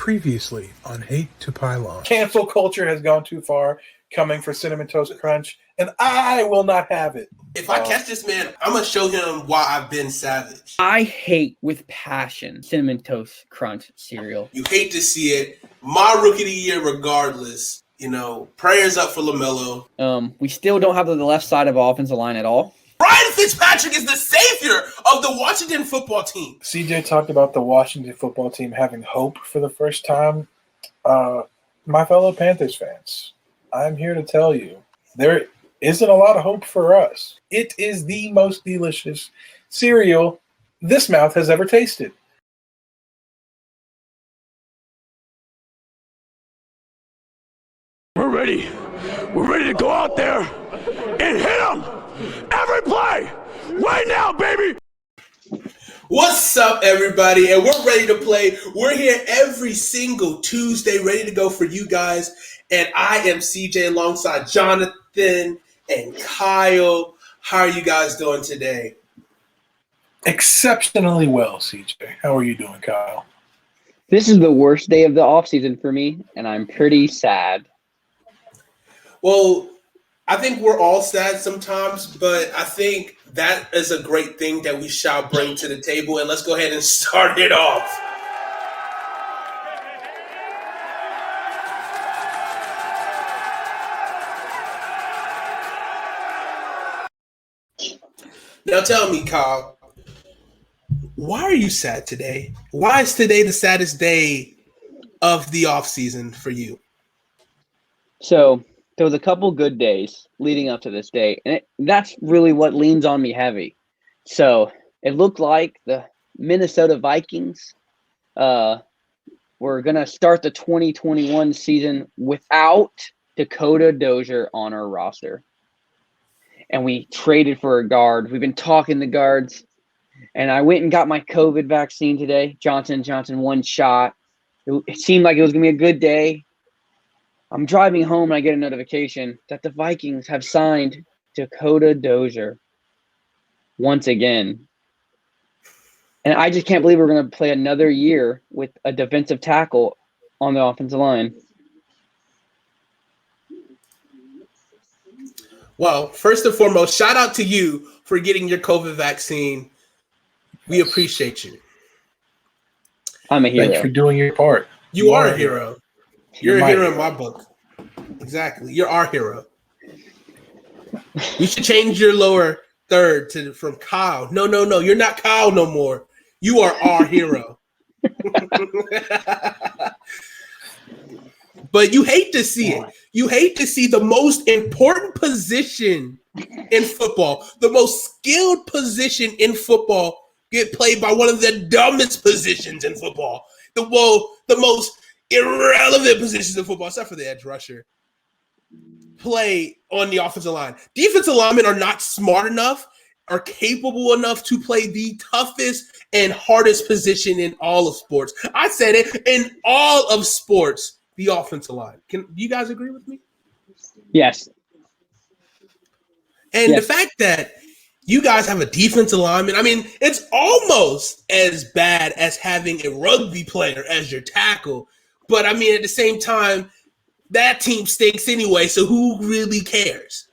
Previously on Hate2Pylon. Cancel culture has gone too far, coming for Cinnamon Toast Crunch, and I will not have it. If I catch this man, I'm going to show him why I've been savage. I hate with passion Cinnamon Toast Crunch cereal. You hate to see it. My rookie of the year regardless. You know, prayers up for LaMelo. We still don't have the left side of offensive line at all. Ryan Fitzpatrick is the savior of the Washington football team. CJ talked about the Washington football team having hope for the first time. My fellow Panthers fans, I'm here to tell you, there isn't a lot of hope for us. It is the most delicious cereal this mouth has ever tasted. We're ready. We're ready to go out there and hit them every play right now, baby. What's up, everybody? And we're ready to play. We're here every single Tuesday, ready to go for you guys. And I am CJ alongside Jonathan and Kyle. How are you guys doing today? Exceptionally well, CJ. How are you doing, Kyle? This is the worst day of the offseason for me, and I'm pretty sad. Well, I think we're all sad sometimes, but I think that is a great thing that we shall bring to the table. And let's go ahead and start it off. Now tell me, Kyle, why are you sad today? Why is today the saddest day of the offseason for you? So there was a couple good days leading up to this day, and that's really what leans on me heavy. So it looked like the Minnesota Vikings were going to start the 2021 season without Dakota Dozier on our roster. And we traded for a guard. We've been talking the guards. And I went and got my COVID vaccine today. Johnson & Johnson, one shot. It seemed like it was going to be a good day. I'm driving home and I get a notification that the Vikings have signed Dakota Dozier once again. And I just can't believe we're going to play another year with a defensive tackle on the offensive line. Well, first and foremost, shout out to you for getting your COVID vaccine. We appreciate you. I'm a hero. Thanks for doing your part. You are a hero. You're a hero in my book. Exactly. You're our hero. You should change your lower third from Kyle. No. You're not Kyle no more. You are our hero. But you hate to see it. You hate to see the most important position in football, the most skilled position in football get played by one of the dumbest positions in football. The most irrelevant positions in football, except for the edge rusher, play on the offensive line. Defensive linemen are not smart enough or capable enough to play the toughest and hardest position in all of sports. I said it, in all of sports, the offensive line. Do you guys agree with me? Yes. And the fact that you guys have a defensive lineman, I mean, it's almost as bad as having a rugby player as your tackle. But, I mean, at the same time, that team stinks anyway, so who really cares?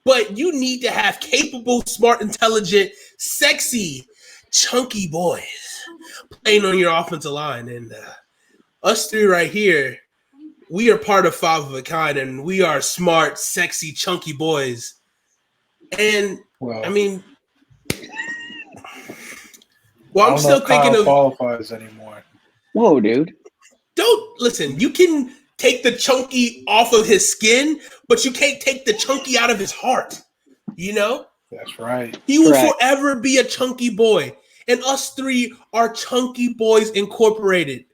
But you need to have capable, smart, intelligent, sexy, chunky boys playing on your offensive line. And us three right here, we are part of Five of a Kind, and we are smart, sexy, chunky boys. And, I mean, well, I'm still thinking of qualifies anymore. Whoa, dude. Don't listen. You can take the chunky off of his skin, but you can't take the chunky out of his heart. You know? That's right. He will forever be a chunky boy. And us three are Chunky Boys Incorporated.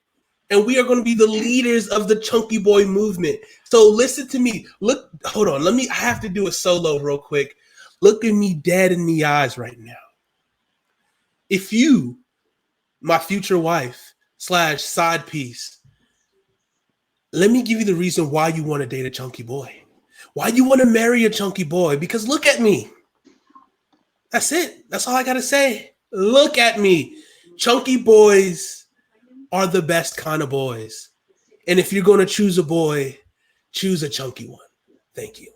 And we are going to be the leaders of the Chunky Boy movement. So listen to me. Look, hold on. I have to do a solo real quick. Look at me dead in the eyes right now. If you, my future wife / side piece, let me give you the reason why you want to date a chunky boy. Why you want to marry a chunky boy? Because look at me. That's it. That's all I got to say. Look at me. Chunky boys are the best kind of boys. And if you're going to choose a boy, choose a chunky one. Thank you.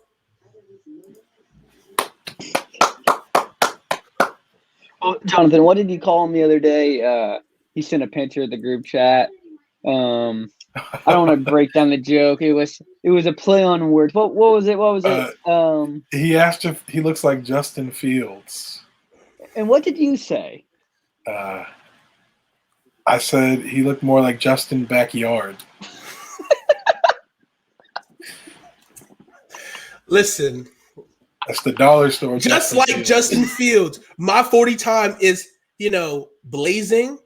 Well, Jonathan, what did you call him the other day? He sent a picture of the group chat. I don't want to break down the joke. It was a play on words. What was it? He asked if he looks like Justin Fields. And what did you say? I said he looked more like Justin Backyard. Listen. That's the dollar store. Just like Fields. Justin Fields, my 40 time is, blazing.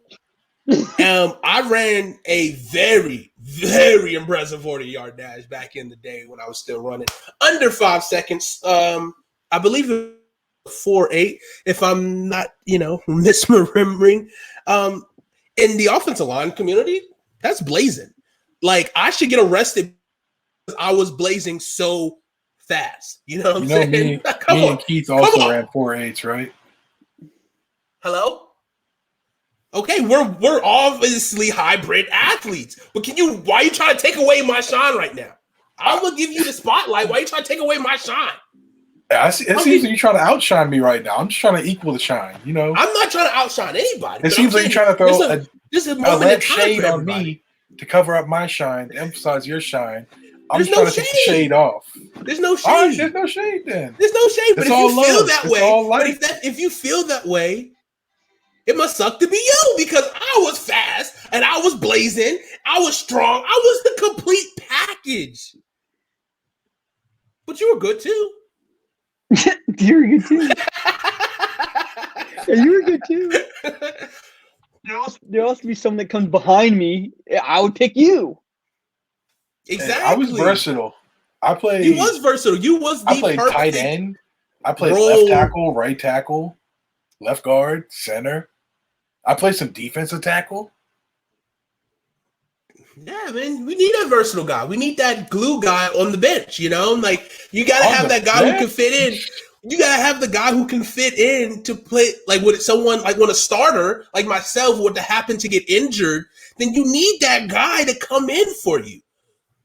I ran a very, very impressive 40-yard dash back in the day when I was still running under 5 seconds. I believe it was 4.8, if I'm not, misremembering. In the offensive line community, that's blazing. Like, I should get arrested because I was blazing so fast. You know what I'm saying? Me and Keith also ran 4.8s, right? Hello? Okay, we're obviously hybrid athletes. But why are you trying to take away my shine right now? I'm gonna give you the spotlight. Why are you trying to take away my shine? It seems like you're trying to outshine me right now. I'm just trying to equal the shine, I'm not trying to outshine anybody. It seems like you're trying to throw a lead shade on me to cover up my shine, to emphasize your shine. I'm just trying to take the shade off. There's no shade. All right, there's no shade then. There's no shade. But if you feel that way, if you feel that way, it must suck to be you, because I was fast and I was blazing. I was strong. I was the complete package. But you were good too. You were good too. You were good too. There has to be someone that comes behind me. I would pick you. Exactly. I was versatile. You was versatile. You was the I played tight end. I played left tackle, right tackle, left guard, center. I played some defensive tackle. Yeah, man, we need a versatile guy. We need that glue guy on the bench, Like, you got to have that guy who can fit in. You got to have the guy who can fit in to play, like, with someone, like, when a starter, like myself, were to happen to get injured, then you need that guy to come in for you.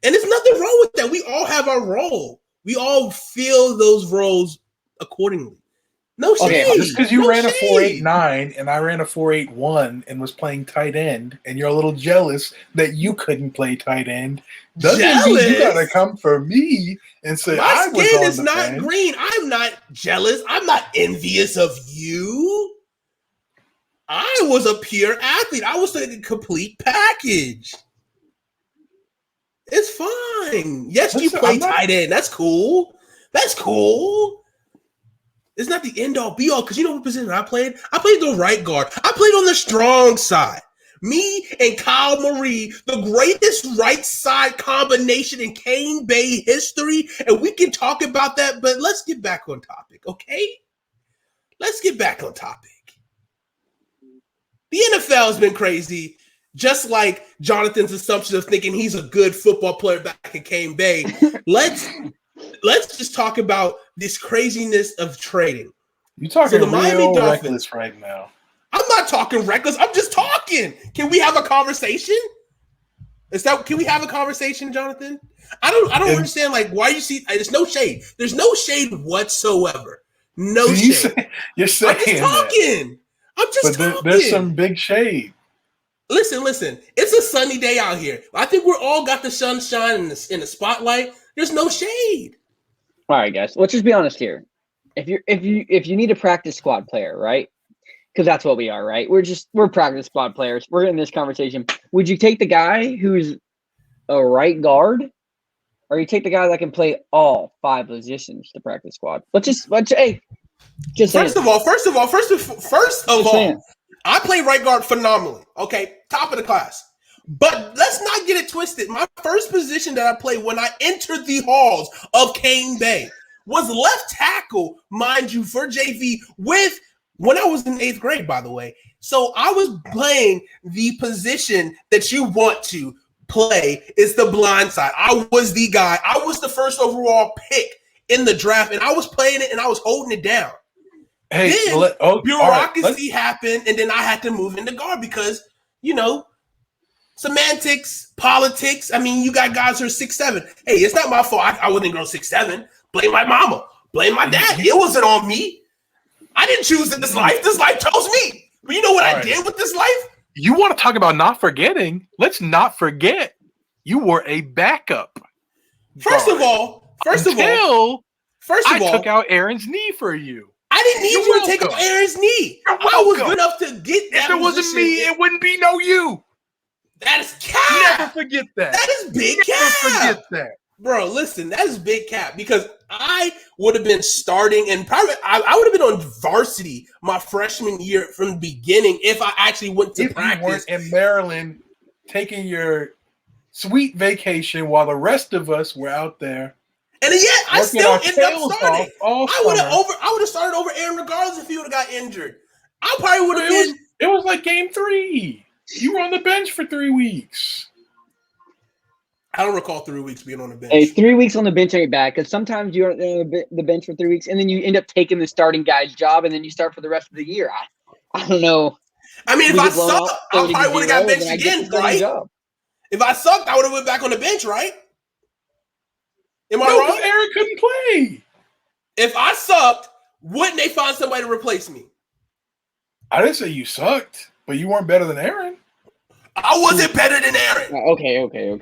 And there's nothing wrong with that. We all have our role. We all fill those roles accordingly. No shade. Okay, just because you ran a 4.89 and I ran a 4.81 and was playing tight end, and you're a little jealous that you couldn't play tight end, doesn't mean you gotta come for me and say my skin is not green. I'm not jealous. I'm not envious of you. I was a pure athlete. I was a complete package. It's fine. Yes, you play tight end. That's cool. That's cool. It's not the end all be all, because you know what position I played? I played the right guard. I played on the strong side. Me and Kyle Marie, the greatest right side combination in Cane Bay history, and we can talk about that, but let's get back on topic, okay? Let's get back on topic. The NFL has been crazy, just like Jonathan's assumption of thinking he's a good football player back in Cane Bay. Let's just talk about this craziness of trading. You're talking real reckless right now. I'm not talking reckless. I'm just talking. Can we have a conversation? Can we have a conversation, Jonathan? I don't understand. Like, why you see? There's no shade. There's no shade whatsoever. No shade. You're saying I'm just talking. I'm just talking. There's some big shade. Listen. It's a sunny day out here. I think we're all got the sunshine in the spotlight. There's no shade. All right, guys. Let's just be honest here. If you need a practice squad player, right? Because that's what we are, right? We're practice squad players. We're in this conversation. Would you take the guy who's a right guard, or you take the guy that can play all 5 positions to practice squad? First of all, I play right guard phenomenally. Okay, top of the class. But let's not get it twisted. My first position that I played when I entered the halls of Cane Bay was left tackle, mind you, for JV when I was in 8th grade, by the way. So I was playing the position that you want to play is the blind side. I was the guy. I was the first overall pick in the draft, and I was playing it, and I was holding it down. Hey, then bureaucracy happened, and then I had to move into guard because, semantics, politics. I mean, you got guys who are 6'7". Hey, it's not my fault. I wouldn't grow 6'7". Blame my mama. Blame my dad. It wasn't on me. I didn't choose this life. This life chose me. But you know what I did with this life? You want to talk about not forgetting? Let's not forget. You were a backup. First of all, I took out Aaron's knee for you. I didn't need you to take out Aaron's knee. I was good enough to get that. If it wasn't me, it wouldn't be no you. That is cap. Never forget that. That is big cap. Never forget that. Bro, listen, that is big cap because I would have been starting and probably I would have been on varsity my freshman year from the beginning if I actually went to practice. You weren't in Maryland taking your sweet vacation while the rest of us were out there. And yet I still ended up starting. I would have started over Aaron regardless if he would have got injured. I probably would have been. It was like game 3. You were on the bench for 3 weeks. I don't recall 3 weeks being on the bench. Hey, 3 weeks on the bench ain't bad because sometimes you're on the bench for 3 weeks and then you end up taking the starting guy's job and then you start for the rest of the year. I don't know. I mean, if I sucked, I probably would have got benched again, right? If I sucked, I would have went back on the bench, right? Am I wrong? Aaron couldn't play. If I sucked, wouldn't they find somebody to replace me? I didn't say you sucked, but you weren't better than Aaron. I wasn't better than Aaron. Okay. Okay,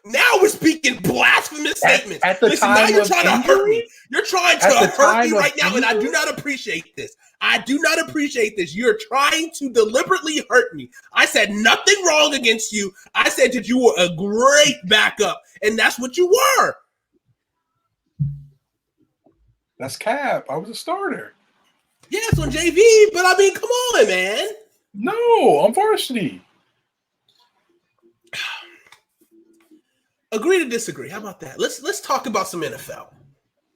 now we're speaking blasphemous statements. At the time, now you're trying to hurt me. You're trying to hurt me right now, and I do not appreciate this. You're trying to deliberately hurt me. I said nothing wrong against you. I said that you were a great backup, and that's what you were. That's cap. I was a starter. Yes, on JV, but I mean, come on, man. No, on varsity. Agree to disagree. How about that? Let's talk about some NFL.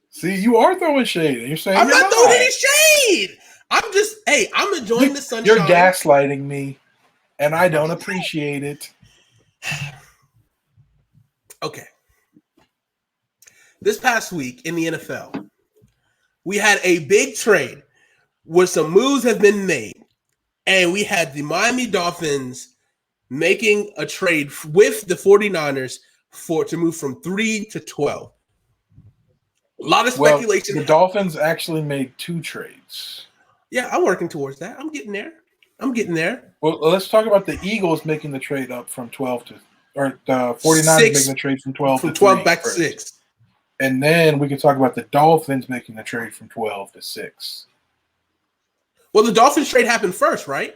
See, you are throwing shade. And you're saying I'm not throwing any shade. I'm enjoying the sunshine. You're gaslighting me, and I don't appreciate it. Okay. This past week in the NFL, we had a big trade where some moves have been made. And we had the Miami Dolphins making a trade with the 49ers to move from 3 to 12. A lot of speculation. The Dolphins actually made 2 trades. Yeah, I'm working towards that. I'm getting there. Well, let's talk about the Eagles making the trade up from 12 to, or the 49ers making the trade from 12 to 12 back to 6. And then we can talk about the Dolphins making the trade from 12 to 6. Well, the Dolphins trade happened first, right?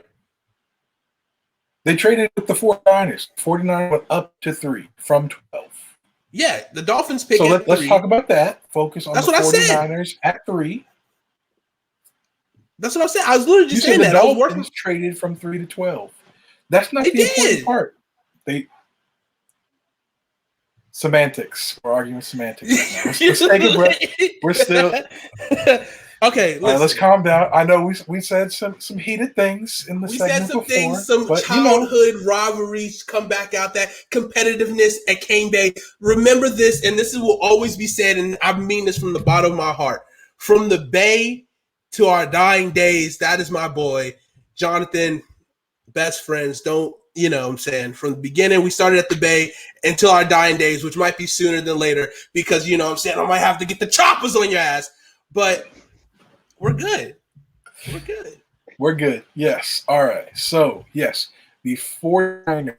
They traded with the 49ers. 49 went up to 3 from 12. Yeah, the Dolphins picked So at 3. let's talk about that. Focus on the 49ers at 3. That's what I said. I was literally just saying that. The Dolphins traded from 3 to 12. That's not the important part. Semantics. We're arguing semantics right now. Let's take a breath. We're still... Okay, let's calm down. I know we said some heated things in the segment before. We said some things, some childhood rivalries come back out, that competitiveness at Cane Bay. Remember this, and this will always be said, and I mean this from the bottom of my heart. From the Bay to our dying days, that is my boy, Jonathan, best friends. Don't, you know what I'm saying? From the beginning, we started at the Bay until our dying days, which might be sooner than later because, you know what I'm saying, I might have to get the choppers on your ass. But we're good. We're good. Yes. All right. So, yes, the 49ers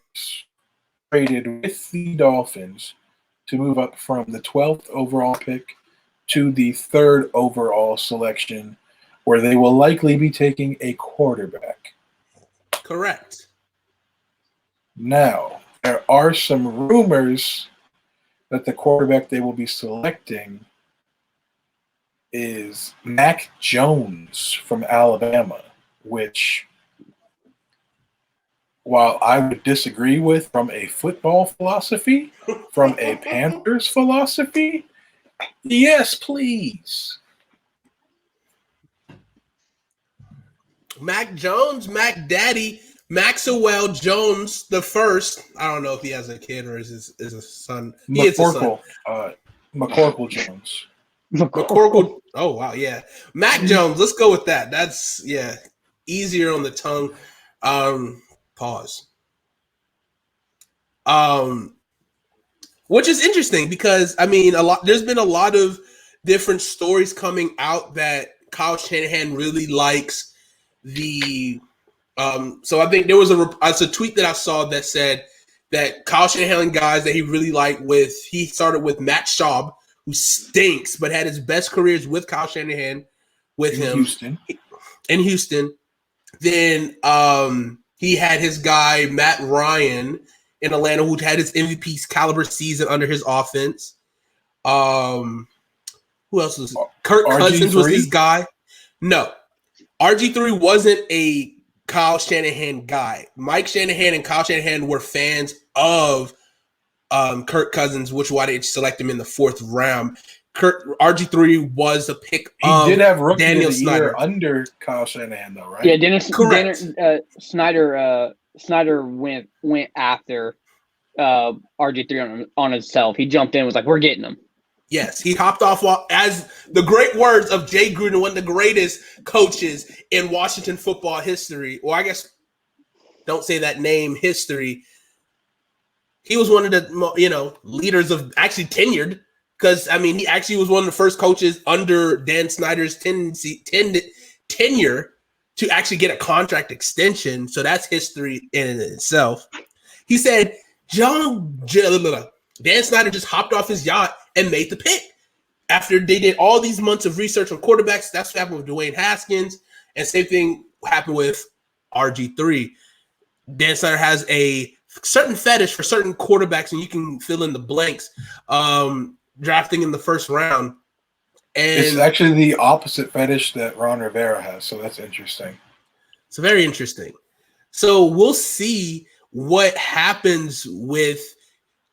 traded with the Dolphins to move up from the 12th overall pick to the 3rd overall selection, where they will likely be taking a quarterback. Correct. Now, there are some rumors that the quarterback they will be selecting is Mac Jones from Alabama, which, while I would disagree with from a football philosophy, from a Panthers philosophy, yes, please. Mac Jones, Mac Daddy, Maxwell Jones the first. I don't know if he has a kid or is a son. McCorkle Jones. McCorkle. Oh wow, yeah. Mac Jones. Let's go with that. That's easier on the tongue. Pause. Which is interesting because there's been a lot of different stories coming out that Kyle Shanahan really likes the. So I think there was a tweet that I saw that said that Kyle Shanahan guys that he really liked he started with Matt Schaub, who stinks, but had his best careers with Kyle Shanahan in Houston. Then he had his guy Matt Ryan in Atlanta, who had his MVP caliber season under his offense. Who else was it? Kirk Cousins was his guy. No, RG3 wasn't a Kyle Shanahan guy. Mike Shanahan and Kyle Shanahan were fans of Kirk Cousins, which is why they select him in the 4th round. RG3 was a pick. He did have rookie Daniel of the Snyder year under Kyle Shanahan, though, right? Yeah, Correct. Snyder went after RG3 on himself. He jumped in and was like, "We're getting him." Yes, he hopped off as the great words of Jay Gruden, one of the greatest coaches in Washington football history. Or I guess don't say that name, history. He was one of the leaders of actually tenured, because he actually was one of the first coaches under Dan Snyder's tenure to actually get a contract extension. So that's history in itself. He said Dan Snyder just hopped off his yacht and made the pick after they did all these months of research on quarterbacks. That's what happened with Dwayne Haskins, and same thing happened with RG3. Dan Snyder has a certain fetish for certain quarterbacks, and you can fill in the blanks. Drafting in the 1st round, and it's actually the opposite fetish that Ron Rivera has. So that's interesting. It's very interesting. So we'll see what happens with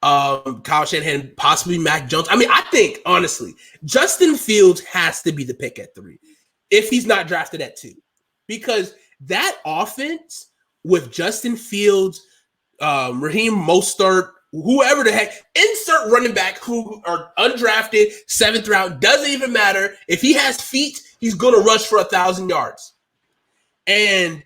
Kyle Shanahan, possibly Mac Jones. I think, honestly, Justin Fields has to be the pick at 3 if he's not drafted at 2. Because that offense with Justin Fields, Raheem Mostert, whoever the heck, insert running back who are undrafted, 7th round, doesn't even matter. If he has feet, he's going to rush for 1,000 yards. And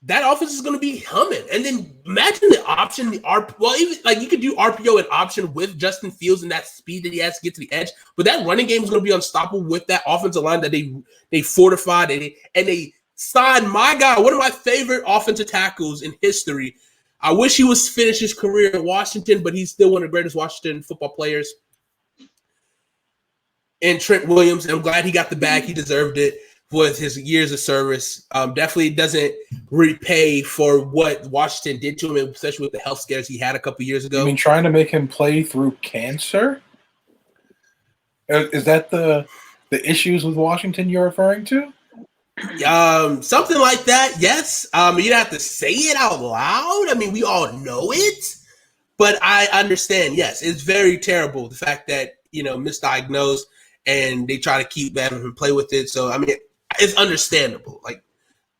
that offense is going to be humming. And then imagine the option, even like you could do RPO and option with Justin Fields and that speed that he has to get to the edge. But that running game is going to be unstoppable with that offensive line that they fortified and they signed my guy, one of my favorite offensive tackles in history. I wish he was finished his career in Washington, but he's still one of the greatest Washington football players. And Trent Williams, and I'm glad he got the bag. He deserved it with his years of service. Definitely doesn't repay for what Washington did to him, especially with the health scares he had a couple years ago. You mean trying to make him play through cancer? Is that the issues with Washington you're referring to? Something like that, yes. You don't have to say it out loud. We all know it. But I understand, yes, it's very terrible, the fact that, misdiagnosed and they try to keep having him play with it. So, it's understandable. Like,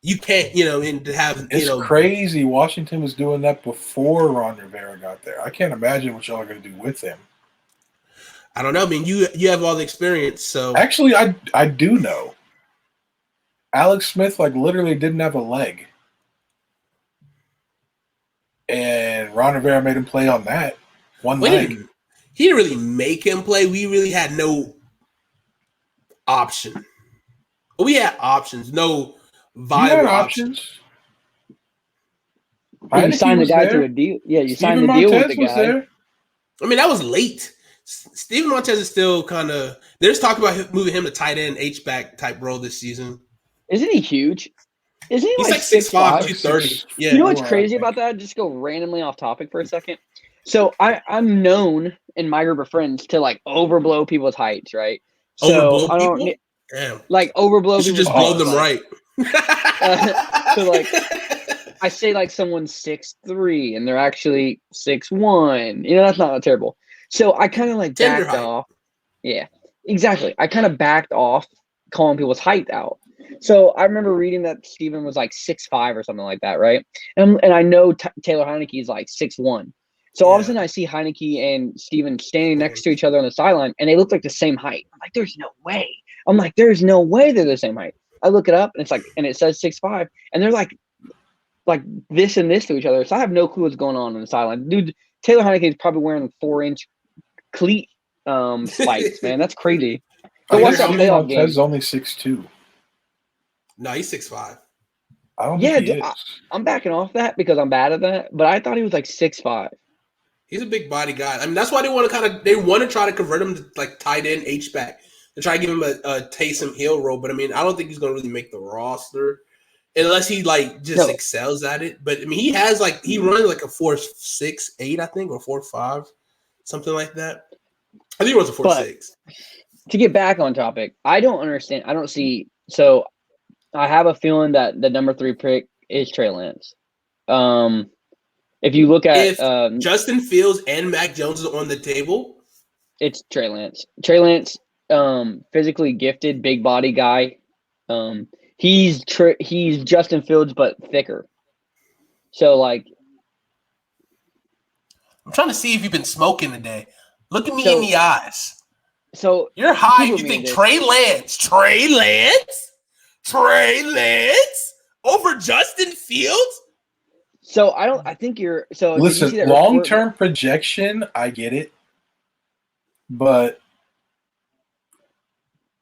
you can't, and to have, it's crazy. Washington was doing that before Ron Rivera got there. I can't imagine what y'all are going to do with him. I don't know. You have all the experience, so. Actually, I do know. Alex Smith, literally didn't have a leg. And Ron Rivera made him play on that one leg. He didn't really make him play. We really had no option. We had options, no viable options. You signed the guy to a deal. Yeah, you signed the deal with the guy. There. That was late. Steven Montez is still kind of – there's talk about moving him to tight end, H-back type role this season. Isn't he huge? Isn't he He's like 6'5", 230. Yeah. You know what's crazy about that? Just go randomly off topic for a second. So I'm known in my group of friends to overblow people's heights, right? So overblow I don't people? Damn. Overblow. You should just blow them right. I say someone's 6'3" and they're actually 6'1". That's not terrible. So I kind of backed off. Yeah, exactly. I kind of backed off calling people's height out. So I remember reading that Steven was 6'5" or something like that, right? And I know Taylor Heineke is 6'1". So all of a sudden I see Heineke and Steven standing next to each other on the sideline, and they look like the same height. I'm like, there's no way. There's no way they're the same height. I look it up, and it's and it says 6'5", and they're like this and this to each other. So I have no clue what's going on the sideline. Dude, Taylor Heineke is probably wearing 4-inch cleat spikes, man. That's crazy. Go watch that playoff game. He's only 6'2". No, he's 6'5". I don't Yeah, think he dude, is. I'm backing off that because I'm bad at that. But I thought he was like 6'5". He's a big body guy. I mean, that's why they want to try to convert him to like tight end H-back to try to give him a Taysom Hill role. But I mean, I don't think he's going to really make the roster unless he like just excels at it. But I mean, he runs like a 4.68, I think, or 4.5, something like that. I think he runs a 4.6. To get back on topic, I don't understand. I don't see. So I have a feeling that the number 3 pick is Trey Lance. If you look at Justin Fields and Mac Jones are on the table, it's Trey Lance. Trey Lance, physically gifted, big body guy. He's Justin Fields but thicker. So like, I'm trying to see if you've been smoking today. Look at me in the eyes. So you're high. You think Trey Lance over Justin Fields? So I think you're. So listen, long-term projection, I get it, but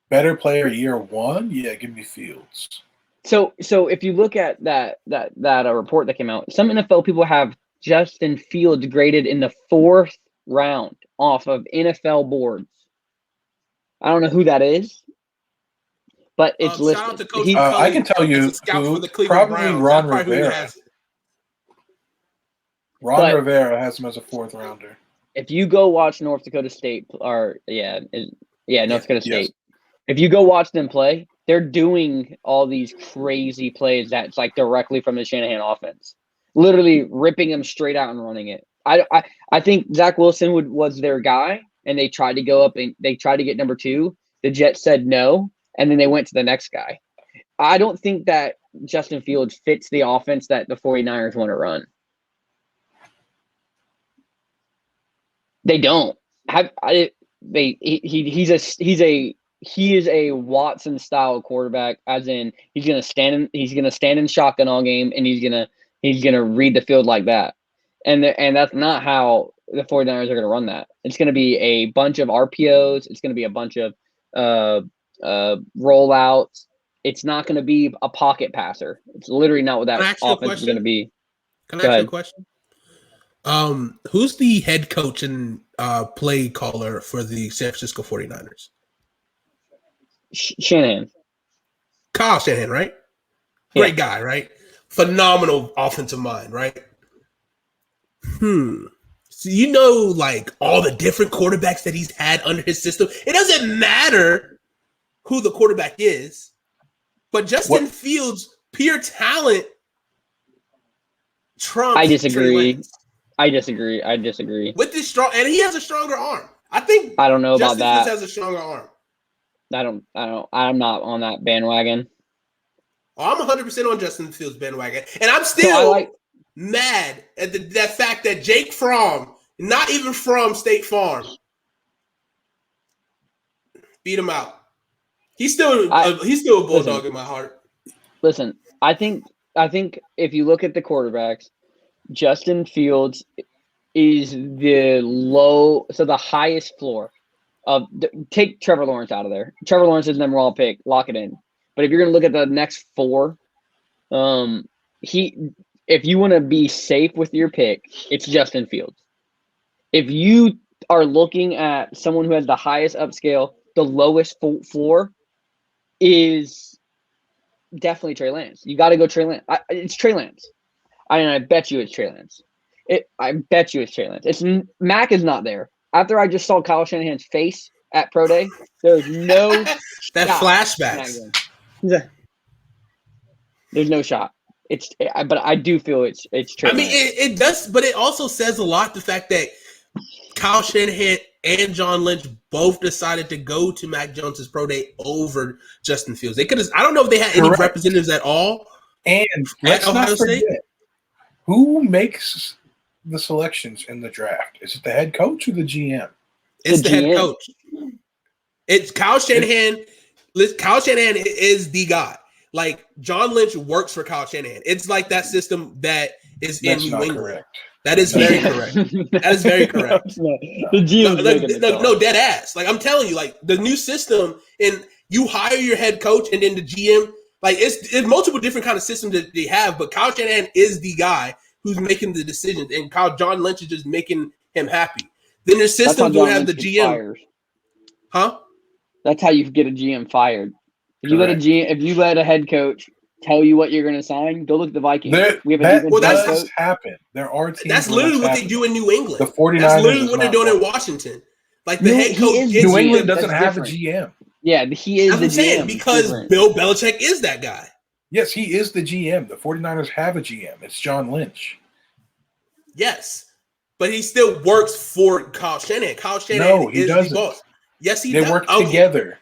better player year 1, yeah, give me Fields. So if you look at that report that came out, some NFL people have Justin Fields graded in the 4th round off of NFL boards. I don't know who that is, but it's listed. Shout out to Coach I can tell you who, probably Ron Rivera. Rivera has him as a 4th rounder. If you go watch North Dakota State, North Dakota State. Yes. If you go watch them play, they're doing all these crazy plays that's like directly from the Shanahan offense, literally ripping them straight out and running it. I think Zach Wilson was their guy, and they tried to go up and they tried to get number 2. The Jets said no, and then they went to the next guy. I don't think that Justin Fields fits the offense that the 49ers want to run. They don't have. He is a Watson style quarterback, as in he's gonna stand in shotgun all game, and he's gonna read the field like that. And that's not how the 49ers are gonna run that. It's gonna be a bunch of RPOs. It's gonna be a bunch of rollouts. It's not gonna be a pocket passer. It's literally not what that offense is gonna be. Can I ask you a question? Who's the head coach and play caller for the San Francisco 49ers? Shanahan. Kyle Shanahan, right? Great guy, right? Phenomenal offensive mind, right? So you know, like all the different quarterbacks that he's had under his system. It doesn't matter who the quarterback is, but Justin Fields' pure talent trumps. I disagree. With this strong, and he has a stronger arm. I think. I don't know Justin about that. Fields has a stronger arm. I'm not on that bandwagon. I'm 100% on Justin Fields bandwagon, and I'm still mad at that fact that Jake Fromm, not even from State Farm, beat him out. He's still a bulldog in my heart. Listen, I think if you look at the quarterbacks, Justin Fields is the highest floor. Take Trevor Lawrence out of there. Trevor Lawrence is number 1 pick. Lock it in. But if you're going to look at the next 4, if you want to be safe with your pick, it's Justin Fields. If you are looking at someone who has the highest upscale, the lowest floor is definitely Trey Lance. You got to go Trey Lance. It's Trey Lance. I bet you it's Trey Lance. I bet you it's Trey Lance. Mac is not there. After I just saw Kyle Shanahan's face at Pro Day, there's no that flashbacks. There's no shot. But I do feel it's Trey. I mean, it does, but it also says a lot the fact that Kyle Shanahan and John Lynch both decided to go to Mac Jones's Pro Day over Justin Fields. They could have. I don't know if they had any representatives at all. And let's not forget, who makes the selections in the draft? Is it the head coach or the GM? It's the head coach. It's Kyle Shanahan. Kyle Shanahan is the guy. Like John Lynch works for Kyle Shanahan. It's like that system that is That's in New not England. correct. That is very correct. That is very correct. The GM's making it No, dead ass. Like I'm telling you, like the new system, and you hire your head coach and then the GM. Like it's multiple different kind of systems that they have, but Kyle Shanahan is the guy who's making the decisions, and John Lynch is just making him happy. Then their systems will have the GM. Fired. Huh? That's how you get a GM fired. If you let a head coach tell you what you're going to sign, go look at the Vikings. We have a that does coach. Happen. There are teams. That's literally what they do in New England. The 49ers. That's literally what they're doing in Washington. Like the head coach. New England doesn't have a GM. Yeah, he is the GM. Because Bill Belichick is that guy. Yes, he is the GM. The 49ers have a GM. It's John Lynch. Yes. But he still works for Kyle Shanahan. Kyle Shanahan is the boss. Yes, he does. They work together.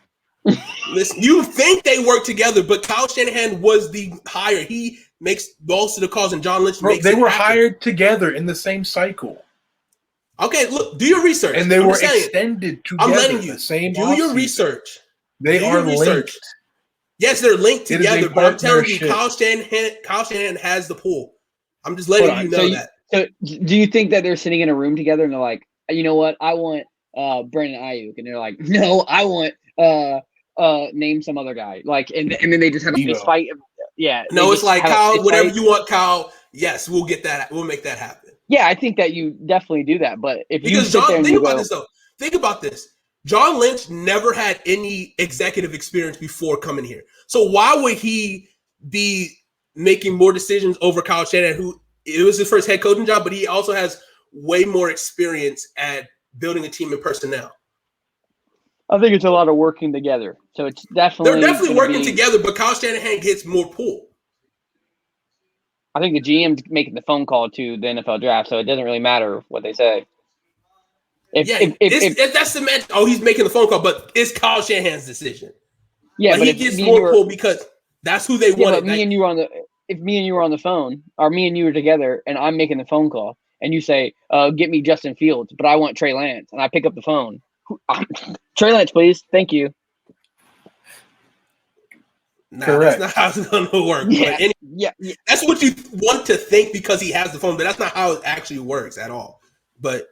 Listen, you think they work together, but Kyle Shanahan was the hire. He makes most of the calls, and John Lynch makes They were happen. hired together in the same cycle. Okay, look, do your research. And they were extended together. I'm letting you. The same do your research. They are linked. Yes, they're linked together, but I'm telling you, Kyle Shanahan has the pull. I'm just letting you know that. So do you think that they're sitting in a room together and they're like, you know what, I want Brandon Ayuk, and they're like, no, I want name some other guy, like, and then they just have a fight. Yeah, no, it's like Kyle, whatever you want, Kyle. Yes, we'll get that. We'll make that happen. Yeah, I think that you definitely do that. But if you sit there and think about this though. Think about this. John Lynch never had any executive experience before coming here. So why would he be making more decisions over Kyle Shanahan, who it was his first head coaching job, but he also has way more experience at building a team and personnel? I think it's a lot of working together. So it's definitely they're definitely working together, but Kyle Shanahan gets more pull. I think the GM's making the phone call to the NFL draft, so it doesn't really matter what they say. If that's the match, he's making the phone call, but it's Kyle Shanahan's decision. Yeah, but he gets more pull because that's who they wanted. But me and you were on the phone, or me and you were together, and I'm making the phone call, and you say, "Get me Justin Fields," but I want Trey Lance, and I pick up the phone. Trey Lance, please. Thank you. Nah, correct. That's not how it's going to work. Yeah. That's what you want to think because he has the phone, but that's not how it actually works at all. But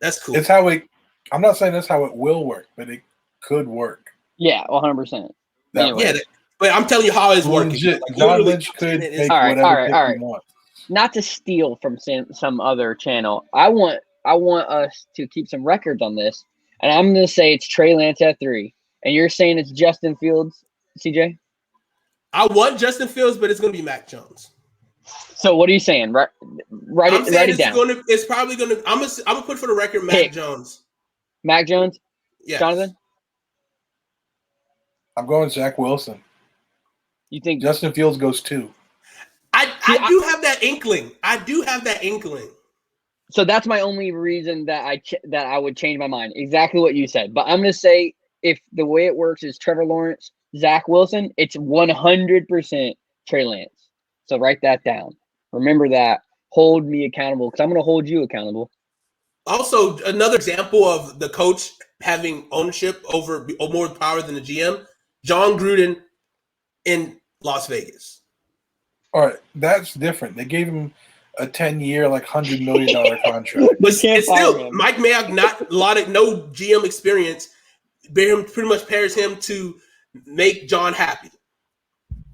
that's cool. It's how it. I'm not saying that's how it will work, but it could work. Yeah, 100%. Yeah, but I'm telling you how it's working. Like, John Lynch could take whatever he wants. Not to steal from some other channel, I want us to keep some records on this, and I'm going to say it's Trey Lance at 3, and you're saying it's Justin Fields, CJ? I want Justin Fields, but it's going to be Mac Jones. So what are you saying? Write it down. It's probably going to. I'm gonna put for the record Mac Jones. Mac Jones. Yeah. Jonathan. I'm going Zach Wilson. You think Justin Fields goes 2? I do have that inkling. I do have that inkling. So that's my only reason that I would change my mind. Exactly what you said. But I'm going to say if the way it works is Trevor Lawrence, Zach Wilson, it's 100% Trey Lance. So write that down. Remember that. Hold me accountable because I'm going to hold you accountable. Also, another example of the coach having ownership over more power than the GM, John Gruden in Las Vegas. All right, that's different. They gave him a 10-year, like $100 million contract. But it's still Mike Mayock, no GM experience. Pretty much pairs him to make John happy.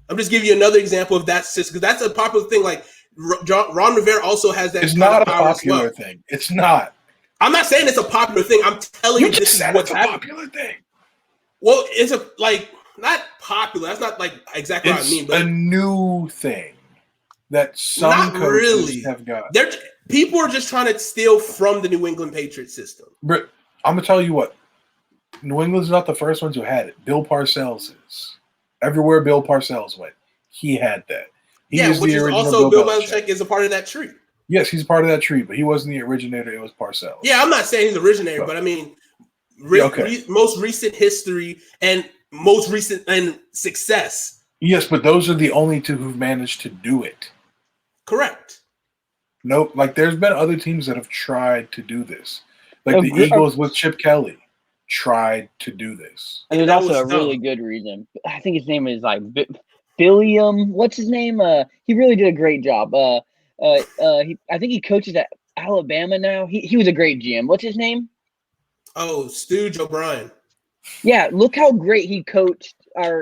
I'm just giving you another example of that system because that's a popular thing. Like Ron Rivera also has that. It's not a popular thing. It's not. I'm not saying it's a popular thing. I'm telling you this is what's happening. Popular thing. Well, it's not popular. That's not exactly what I mean. But a new thing that some coaches have got. People are just trying to steal from the New England Patriots system. But I'm gonna tell you what. New England's not the first ones who had it. Bill Parcells is. Everywhere Bill Parcells went, he had that. Which is also Bill Belichick is a part of that tree. Yes, he's part of that tree, but he wasn't the originator. It was Parcells. Yeah, I'm not saying he's the originator, but I mean, most recent history and most recent and success. Yes, but those are the only two who've managed to do it. Correct. Nope. There's been other teams that have tried to do this. The Eagles with Chip Kelly tried to do this. And there's also a really good reason. I think his name is Billiam, what's his name? He really did a great job. I think he coaches at Alabama now. He was a great GM. What's his name? Oh, Stooge O'Brien. Yeah, look how great he coached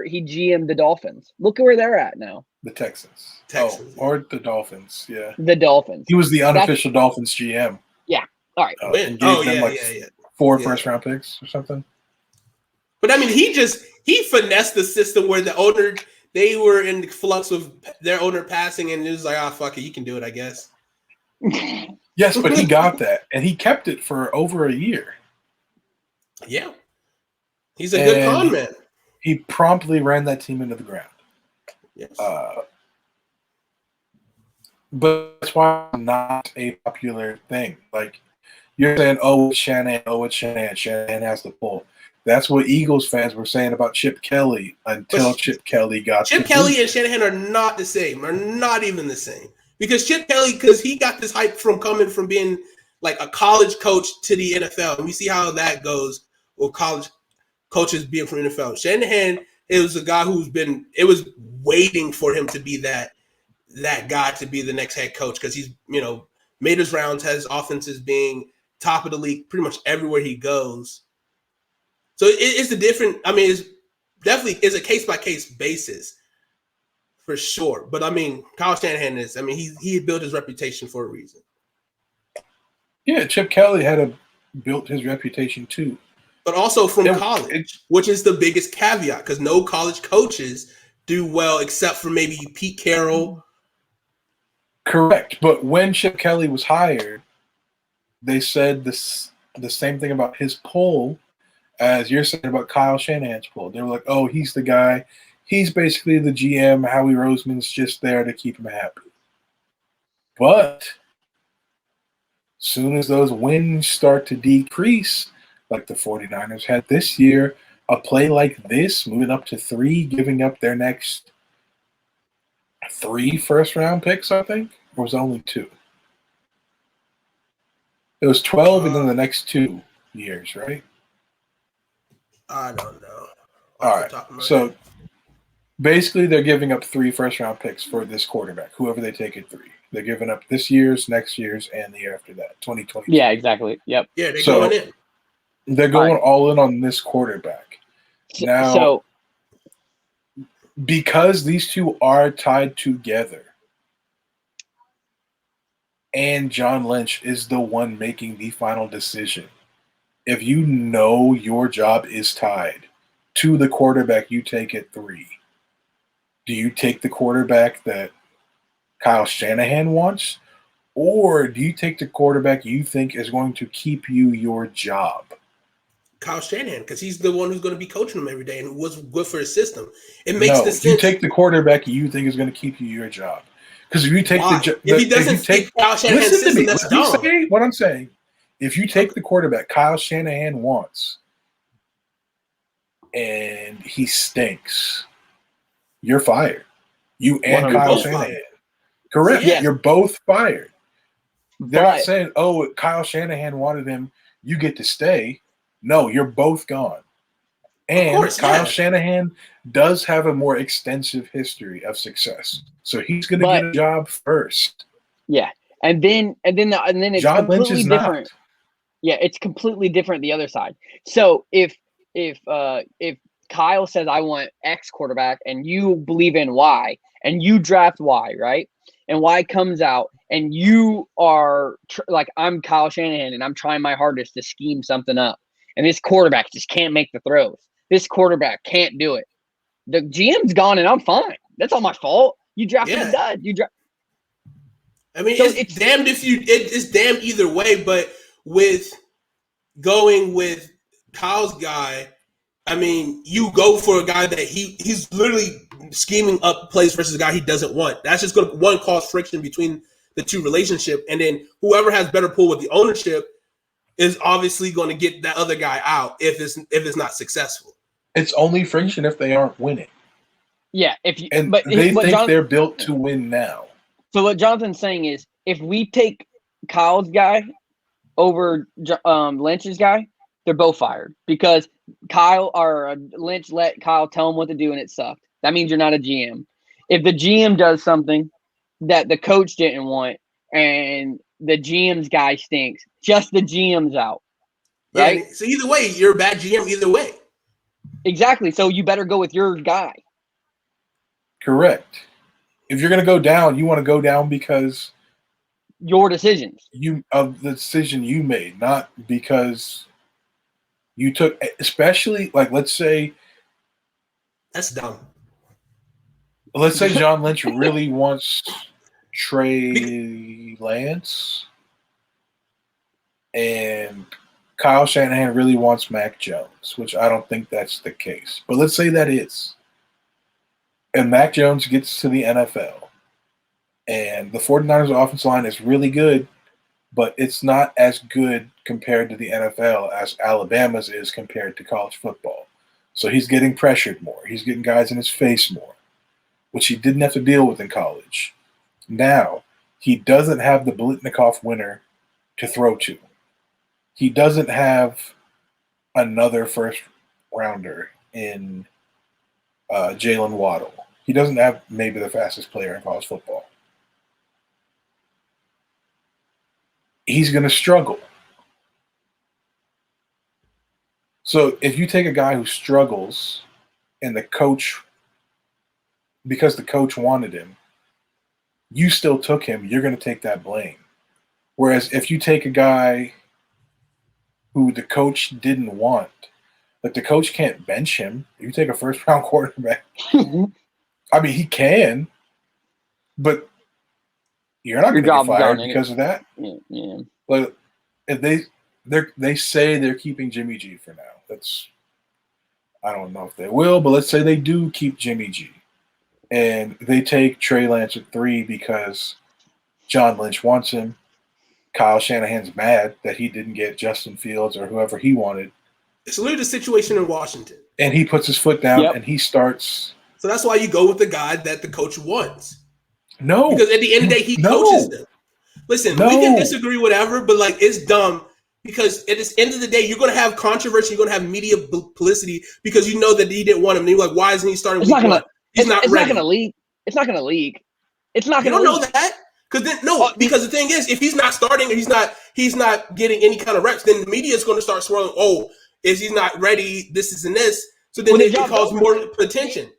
he GM'd the Dolphins. Look at where they're at now. The Texans. Texans. Oh, or the Dolphins. Yeah. The Dolphins. He was the unofficial Dolphins GM. Yeah. All right. And gave them four first-round picks or something. But I mean, he finessed the system where the owner, they were in the flux of their owner passing, and it was like, fuck it, you can do it, I guess. Yes, but he got that, and he kept it for over a year. Yeah. He's a good con man. He promptly ran that team into the ground. Yes. But that's why it's not a popular thing. Like, you're saying, oh, it's Shanahan. Shanahan has the pull. That's what Eagles fans were saying about Chip Kelly until Chip Kelly got Chip Kelly and Shanahan are not the same. Are not even the same. Because Chip Kelly, because he got this hype from coming from being like a college coach to the NFL. And we see how that goes with college coaches being from NFL. Shanahan is a guy it was waiting for him to be that guy to be the next head coach, because he's, made his rounds, has offenses being top of the league pretty much everywhere he goes. So it's a different, it's definitely is a case-by-case basis for sure. But Kyle Shanahan is, he built his reputation for a reason. Yeah, Chip Kelly had built his reputation too. But also from college, which is the biggest caveat, because no college coaches do well except for maybe Pete Carroll. Correct. But when Chip Kelly was hired, they said the same thing about his pull as you're saying about Kyle Shanahan's pull. They were like, oh, he's the guy. He's basically the GM. Howie Roseman's just there to keep him happy. But soon as those wins start to decrease, like the 49ers had this year, a play like this, moving up to 3, giving up their next 3 first-round picks, I think, or was it only 2? It was 12 and then the next 2 years, right? I don't know. All right. So basically they're giving up 3 first-round picks for this quarterback, whoever they take at 3. They're giving up this year's, next year's, and the year after that, 2020. Yeah, exactly. Yep. Yeah, they're going in. They're going all in on this quarterback. Now, because these two are tied together, and John Lynch is the one making the final decision, if you know your job is tied to the quarterback you take at 3, do you take the quarterback that Kyle Shanahan wants, or do you take the quarterback you think is going to keep you your job? Kyle Shanahan, because he's the one who's going to be coaching him every day and what's good for his system. It makes the sense. You take the quarterback you think is going to keep you your job. Because if you take if he doesn't fit Kyle Shanahan's system, that's dumb. What I'm saying, if you take the quarterback Kyle Shanahan wants and he stinks, you're fired. You and Kyle Shanahan. Correct. Yeah. You're both fired. They're But- not saying, oh, Kyle Shanahan wanted him, you get to stay. No, you're both gone. And Kyle Shanahan does have a more extensive history of success. So he's going to get a job first. Yeah. And then it's John Lynch completely is different. not. Yeah, it's completely different the other side. So if Kyle says I want X quarterback and you believe in Y and you draft Y, right? And Y comes out and you are like, I'm Kyle Shanahan and I'm trying my hardest to scheme something up. And this quarterback just can't make the throws. This quarterback can't do it. The GM's gone and I'm fine. That's not my fault. You drafted a dud. It's damned it's damned either way, but with going with Kyle's guy, you go for a guy that he's literally scheming up plays versus a guy he doesn't want. That's just going to cause friction between the two relationship, and then whoever has better pull with the ownership is obviously going to get that other guy out if it's not successful. It's only friction if they aren't winning. Yeah, they think they're built to win now. So what Jonathan's saying is, if we take Kyle's guy over Lynch's guy, they're both fired because Lynch let Kyle tell him what to do and it sucked. That means you're not a GM. if the GM does something that the coach didn't want and the GM's guy stinks, just the GM's out. Right? Yeah, so either way, you're a bad GM either way. Exactly. So you better go with your guy. Correct. If you're going to go down, you want to go down because your decisions. Of the decision you made, not because you took, especially like let's say that's dumb. Let's say John Lynch really wants Trey Lance, and Kyle Shanahan really wants Mac Jones, which I don't think that's the case. But let's say that is. And Mac Jones gets to the NFL, and the 49ers offensive line is really good, but it's not as good compared to the NFL as Alabama's is compared to college football. So he's getting pressured more. He's getting guys in his face more, which he didn't have to deal with in college. Now, he doesn't have the Biletnikoff winner to throw to. He doesn't have another first rounder in Jalen Waddle. He doesn't have maybe the fastest player in college football. He's going to struggle. So if you take a guy who struggles and the coach, because the coach wanted him, you still took him, you're going to take that blame. Whereas if you take a guy who the coach didn't want, like the coach can't bench him. If you take a first-round quarterback, I mean, he can, but you're not going to get fired because of that. Yeah. Like if they say they're keeping Jimmy G for now. That's, I don't know if they will, but let's say they do keep Jimmy G, and they take Trey Lance at 3 because John Lynch wants him. Kyle Shanahan's mad that he didn't get Justin Fields or whoever he wanted. It's literally the situation in Washington. And he puts his foot down and he starts. So that's why you go with the guy that the coach wants. No. Because at the end of the day, he coaches them. Listen, we can disagree, whatever, but like it's dumb because at the end of the day, you're going to have controversy. You're going to have media publicity because you know that he didn't want him. And you're like, why isn't he starting? He's not going to leak. It's not going to leak. It's not going to leak. You don't know that. Because the thing is, if he's not starting or he's not getting any kind of reps, then the media is going to start swirling. Oh, is he's not ready? This is and this. So then it causes more attention.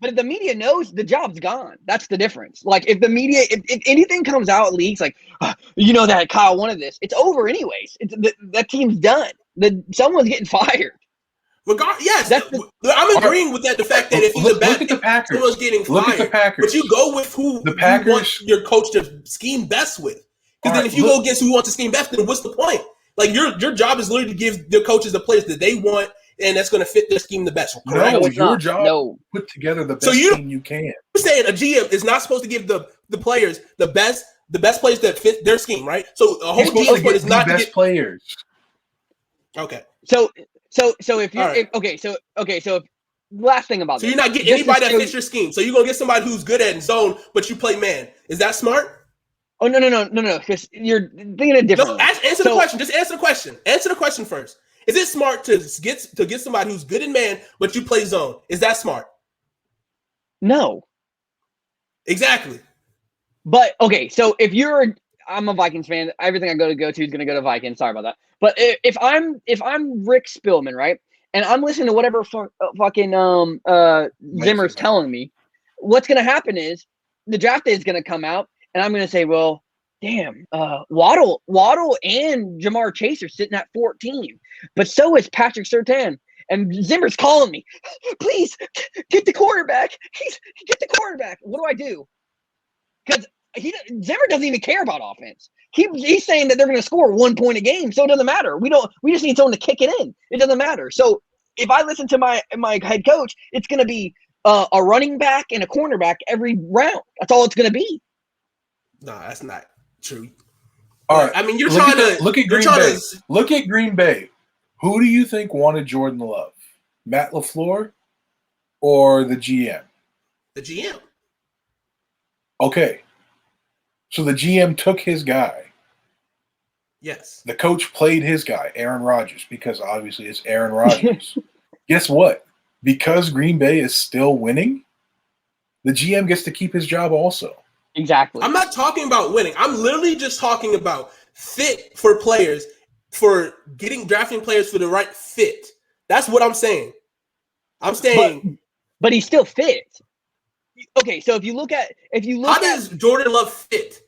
But if the media knows, the job's gone. That's the difference. Like if the media, if anything comes out, leaks like, that Kyle wanted this, it's over anyways. That team's done. Someone's getting fired. Yes, I'm agreeing with that. The fact that if he's a bad team, someone's getting fired. Look at the Packers. But you go with who the Packers, you want your coach to scheme best with. Because then if you go against who wants to scheme best, then what's the point? Like your job is literally to give the coaches the players that they want, and that's going to fit their scheme the best. Correct? No, your job put together the best team you can. You're saying a GM is not supposed to give the players the best players that fit their scheme, right? So a whole GM point is not the best players. Okay. So if you're so last thing about so you're not getting anybody that fits your scheme. So you're gonna get somebody who's good at zone, but you play man. Is that smart? Oh no! Because you're thinking of different. No, answer the question. Just answer the question. Answer the question first. Is it smart to get somebody who's good in man, but you play zone? Is that smart? No. Exactly. But okay, so if I'm a Vikings fan. Everything I go to is going to go to Vikings. Sorry about that. But if I'm Rick Spielman, right, and I'm listening to whatever fucking Zimmer's telling me, what's going to happen is the draft day is going to come out, and I'm going to say, well, damn, Waddle and Jamar Chase are sitting at 14, but so is Patrick Surtain. And Zimmer's calling me, please get the quarterback. Get the quarterback. What do I do? Because Zimmer doesn't even care about offense. He's saying that they're going to score 1 point a game, so it doesn't matter. We just need someone to kick it in. It doesn't matter. So if I listen to my head coach, it's going to be a running back and a cornerback every round. That's all it's going to be. No, that's not true. All right. I mean, you're trying to look at Green Bay. Look at Green Bay. Who do you think wanted Jordan Love? Matt LaFleur or the GM? The GM. Okay. So the GM took his guy. Yes. The coach played his guy, Aaron Rodgers, because obviously it's Aaron Rodgers. Guess what? Because Green Bay is still winning, the GM gets to keep his job also. Exactly. I'm not talking about winning. I'm literally just talking about fit for players, for drafting players for the right fit. That's what I'm saying. I'm saying, but he still fits. Okay, so if you look at how does Jordan Love fit?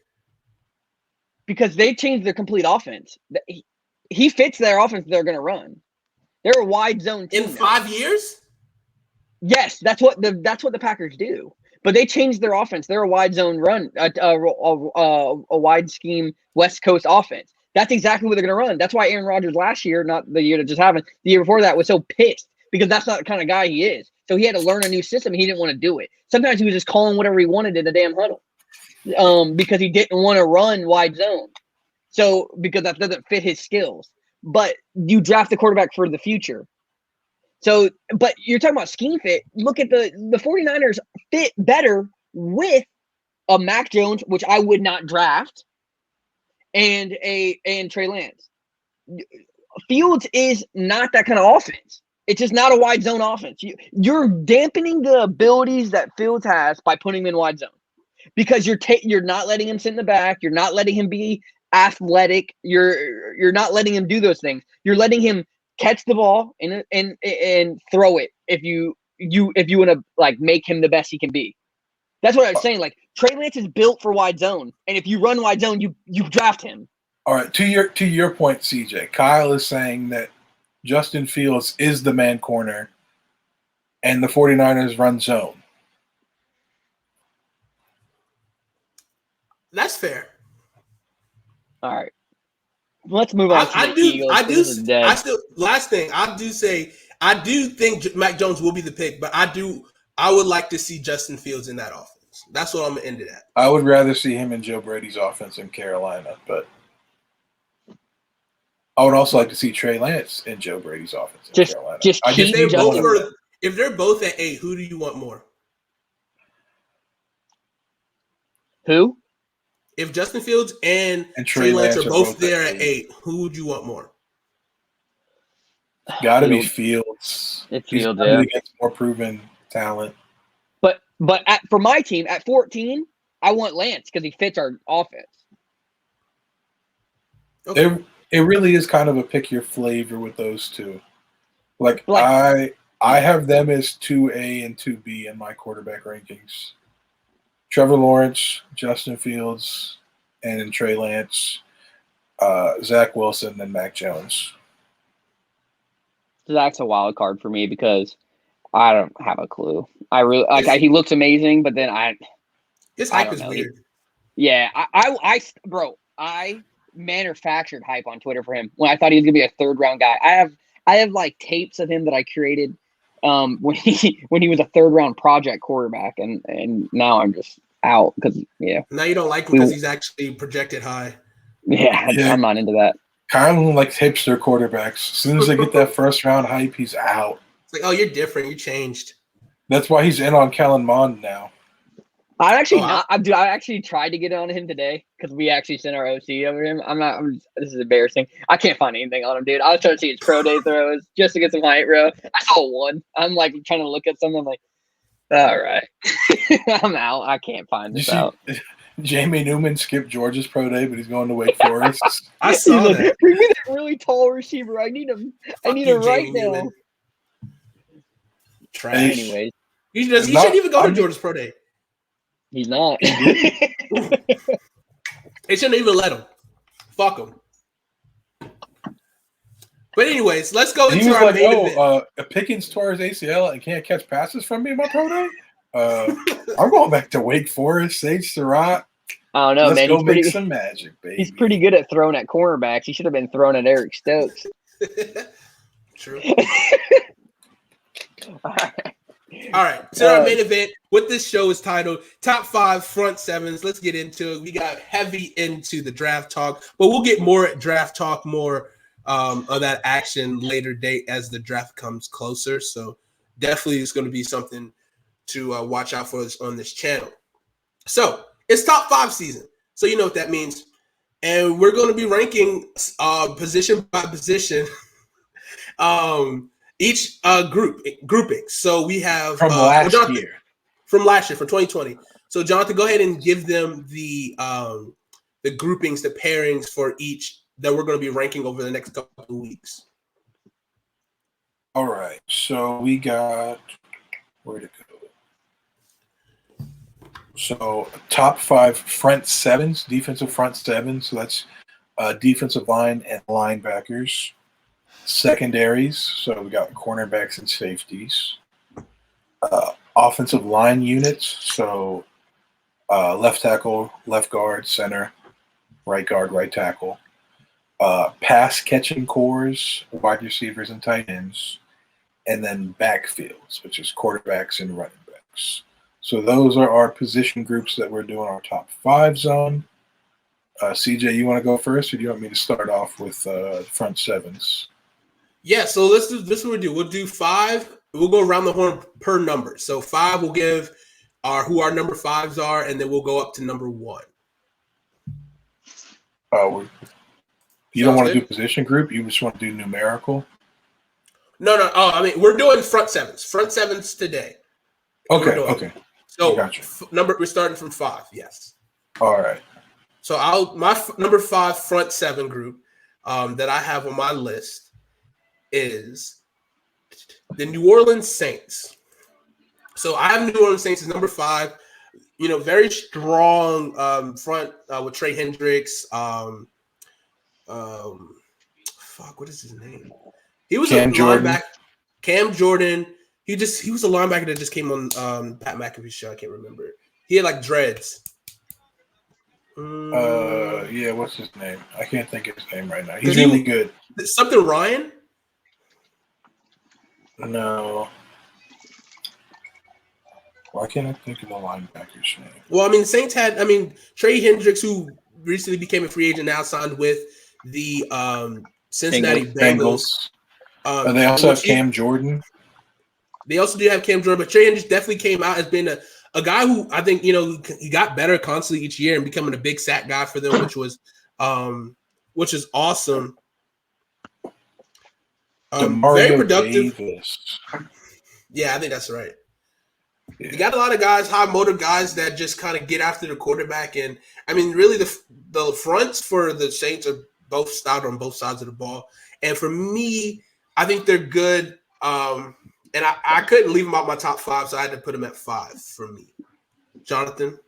Because they changed their complete offense. He fits their offense they're going to run. They're a wide zone team in 5 years. Yes, that's what the Packers do. But they changed their offense. They're a wide zone run, a wide scheme West Coast offense. That's exactly what they're going to run. That's why Aaron Rodgers last year, not the year that just happened, the year before that, was so pissed because that's not the kind of guy he is. So he had to learn a new system. And he didn't want to do it. Sometimes he was just calling whatever he wanted in the damn huddle because he didn't want to run wide zone. So because that doesn't fit his skills. But you draft the quarterback for the future. So, but you're talking about scheme fit. Look at the 49ers fit better with a Mac Jones, which I would not draft, and Trey Lance. Fields is not that kind of offense. It's just not a wide zone offense. You're dampening the abilities that Fields has by putting him in wide zone because you're not letting him sit in the back. You're not letting him be athletic. You're not letting him do those things. You're letting him catch the ball and throw it if you want to like make him the best he can be. That's what I was saying. Like Trey Lance is built for wide zone, and if you run wide zone, you draft him. All right, to your point, CJ, Kyle is saying that Justin Fields is the man corner, and the 49ers run zone. That's fair. All right. Let's move on to the Eagles. Last thing, I do think Mac Jones will be the pick, but I would like to see Justin Fields in that offense. That's what I'm going to end it at. I would rather see him in Joe Brady's offense in Carolina, but I would also like to see Trey Lance in Joe Brady's offense in Carolina. If they're both at 8, who do you want more? Who? If Justin Fields and Trey Lance are both there at 8, who would you want more? Got to be Fields. It's Fields, yeah. Against more proven talent. But for my team at 14, I want Lance because he fits our offense. Okay. It really is kind of a pick your flavor with those two. Like I have them as 2A and 2B in my quarterback rankings. Trevor Lawrence, Justin Fields, and then Trey Lance, Zach Wilson, and Mac Jones. Zach's a wild card for me because I don't have a clue. I really he looks amazing, but then his hype is weird. Yeah, I manufactured hype on Twitter for him when I thought he was gonna be a 3rd round guy. I have like tapes of him that I created when he was a 3rd round project quarterback, and now I'm just out because Now you don't like him because he's actually projected high. Yeah, I'm not into that. Kylan likes hipster quarterbacks. As soon as they get that 1st round hype, he's out. It's like, oh, you're different. You changed. That's why he's in on Kellen Mond now. I actually tried to get on him today because we actually sent our OC over him. This is embarrassing. I can't find anything on him, dude. I was trying to see his pro day throws just to get some hype, bro. I saw one. I'm like trying to look at something. I'm like, all right, I'm out. I can't find this out. Jamie Newman skipped Georgia's pro day, but he's going to Wake Forest. I saw that. Bring me that really tall receiver. I need him. I need him right now. Trash. Anyways, he shouldn't even go to Georgia's pro day. He's not. They shouldn't even let him. Fuck him. But anyways, let's go into our main event. Pickens tore his ACL and can't catch passes from me in my pro day? I'm going back to Wake Forest, Sage Surratt. I don't know, man. Let's go make some magic, baby. He's pretty good at throwing at cornerbacks. He should have been thrown at Eric Stokes. True. All right. So our main event, what this show is titled Top 5 Front Sevens. Let's get into it. We got heavy into the draft talk, but we'll get more draft talk, more of that action later date as the draft comes closer. So definitely it's going to be something to watch out for us on this channel. So it's top 5 season. So you know what that means. And we're going to be ranking position by position each grouping. So we have from last year. from last year, from 2020. So, Jonathan, go ahead and give them the groupings, the pairings for each that we're going to be ranking over the next couple of weeks. All right. So we got where to go. So top 5 front sevens, defensive front sevens. So that's defensive line and linebackers. Secondaries. So we got cornerbacks and safeties. Offensive line units. So left tackle, left guard, center, right guard, right tackle. Pass catching cores, wide receivers and tight ends, and then backfields, which is quarterbacks and running backs. So those are our position groups that we're doing our top 5s on. CJ, you want to go first, or do you want me to start off with front sevens? Yeah, so let's do this. Is what we do. We'll do 5. We'll go around the horn per number. So 5, we'll give who our number 5s are, and then we'll go up to number 1. You don't want to do position group? You just want to do numerical? No. Oh, I mean, we're doing front sevens. Front sevens today. Okay. So gotcha. We're starting from 5. Yes. All right. So my number 5 front 7 group that I have on my list is the New Orleans Saints. So I have New Orleans Saints as number 5. You know, very strong front with Trey Hendricks. What is his name? He was Cam Jordan. linebacker. Cam Jordan. He was a linebacker that just came on Pat McAfee's show. I can't remember. He had like dreads. Yeah, what's his name? I can't think of his name right now. He's really good. Something Ryan? No. Why can't I think of the linebacker's name? Well, I mean, Saints had, Trey Hendricks, who recently became a free agent, now signed with the Cincinnati Bengals. And they also have Cam Jordan. They also do have Cam Jordan, but Trey Hendricks definitely came out as being a guy who I think, he got better constantly each year and becoming a big sack guy for them, which is awesome. Very productive. Davis. Yeah, I think that's right. Yeah. You got a lot of guys, high motor guys that just kind of get after the quarterback. And, I mean, really the fronts for the Saints are both stout on both sides of the ball. And for me, I think they're good. And I couldn't leave them out my top 5, so I had to put them at 5 for me. Jonathan?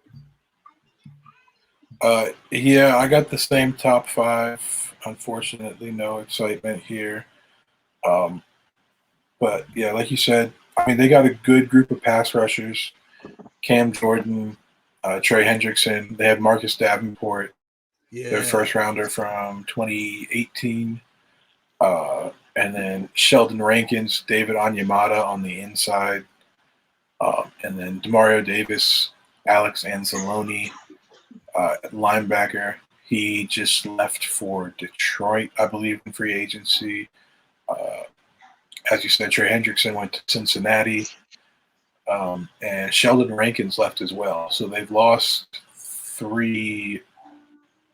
Yeah, I got the same top 5. Unfortunately, no excitement here. But, yeah, like you said, I mean, they got a good group of pass rushers. Cam Jordan, Trey Hendrickson. They have Marcus Davenport, their first rounder from 2018. And then Sheldon Rankins, David Onyemata on the inside. And then Demario Davis, Alex Anzalone, linebacker. He just left for Detroit, I believe, in free agency. As you said, Trey Hendrickson went to Cincinnati. And Sheldon Rankins left as well. So they've lost 3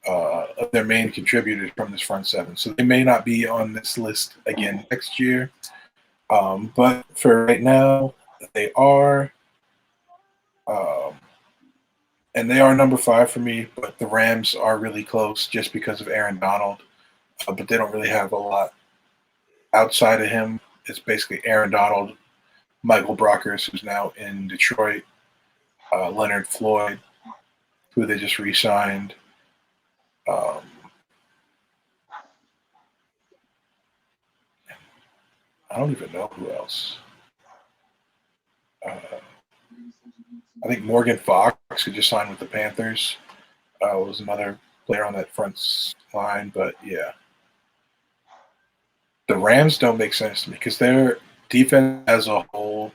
of their main contributors from this front 7. So they may not be on this list again next year. But for right now, they are. And they are number 5 for me, but the Rams are really close just because of Aaron Donald. But they don't really have a lot outside of him. It's basically Aaron Donald, Michael Brockers, who's now in Detroit, Leonard Floyd, who they just re-signed. I don't even know who else. I think Morgan Fox, who just signed with the Panthers, was another player on that front line. But, yeah. The Rams don't make sense to me because their defense as a whole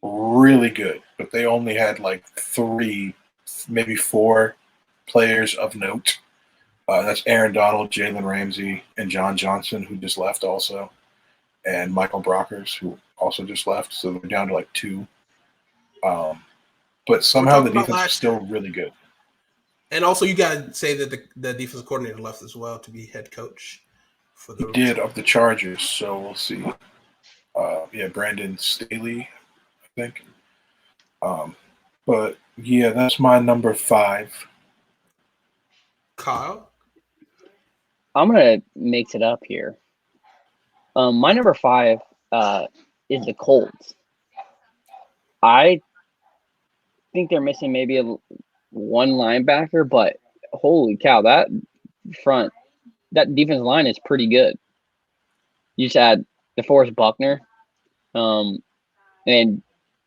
really good, but they only had like 3, maybe 4 players of note. That's Aaron Donald, Jalen Ramsey, and John Johnson, who just left also, and Michael Brockers, who also just left. So they're down to like 2. But somehow the defense is still really good. And also, you got to say that the defensive coordinator left as well to be head coach. He did, of the Chargers, so we'll see. Brandon Staley, I think. But yeah, that's my number 5. Kyle? I'm gonna mix it up here. My number 5 is the Colts. I think they're missing maybe one linebacker, but holy cow, that defensive line is pretty good. You just add DeForest Buckner, and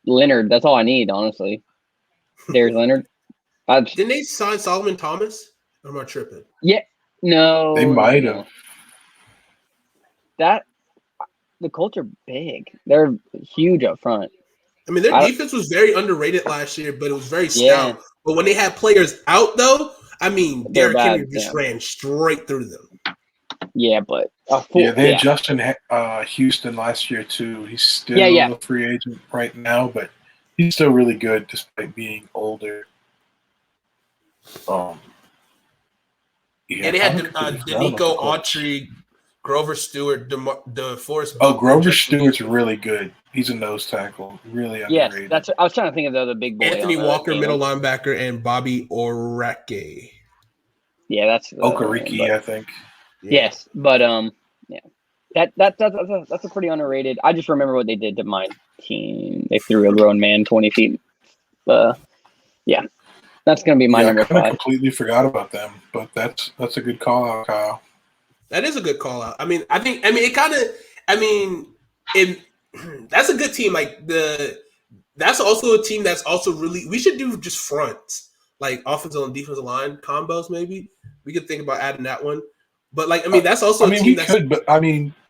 Leonard. That's all I need, honestly. There's Leonard. Didn't they sign Solomon Thomas? Or am I tripping? Yeah, no, They might have. The Colts are big. They're huge up front. I mean, their defense was very underrated last year, but it was very stout. Yeah. But when they had players out, though, I mean, They're Derrick Henry bad, just yeah. ran straight through them. Yeah, but They had Justin Houston last year too. He's still a free agent right now, but he's still really good despite being older. And they had Danico Autry, Grover Stewart, DeForest. Oh, Grover Stewart's really good. He's a nose tackle, really underrated. Yes, I was trying to think of the other big boy. Anthony Walker, middle linebacker, and Bobby Oreke. Yeah, that's Okereke, I think. Yes, but yeah, that's a pretty underrated. I just remember what they did to my team. They threw a grown man 20 feet. Yeah, that's gonna be my number 5. I completely forgot about them, but that's a good call out, Kyle. That is a good call out. I mean, that's a good team. Like that's also a team that's also really. We should do just fronts, like offensive and defensive line combos. Maybe we could think about adding that one. But that's also. We could, but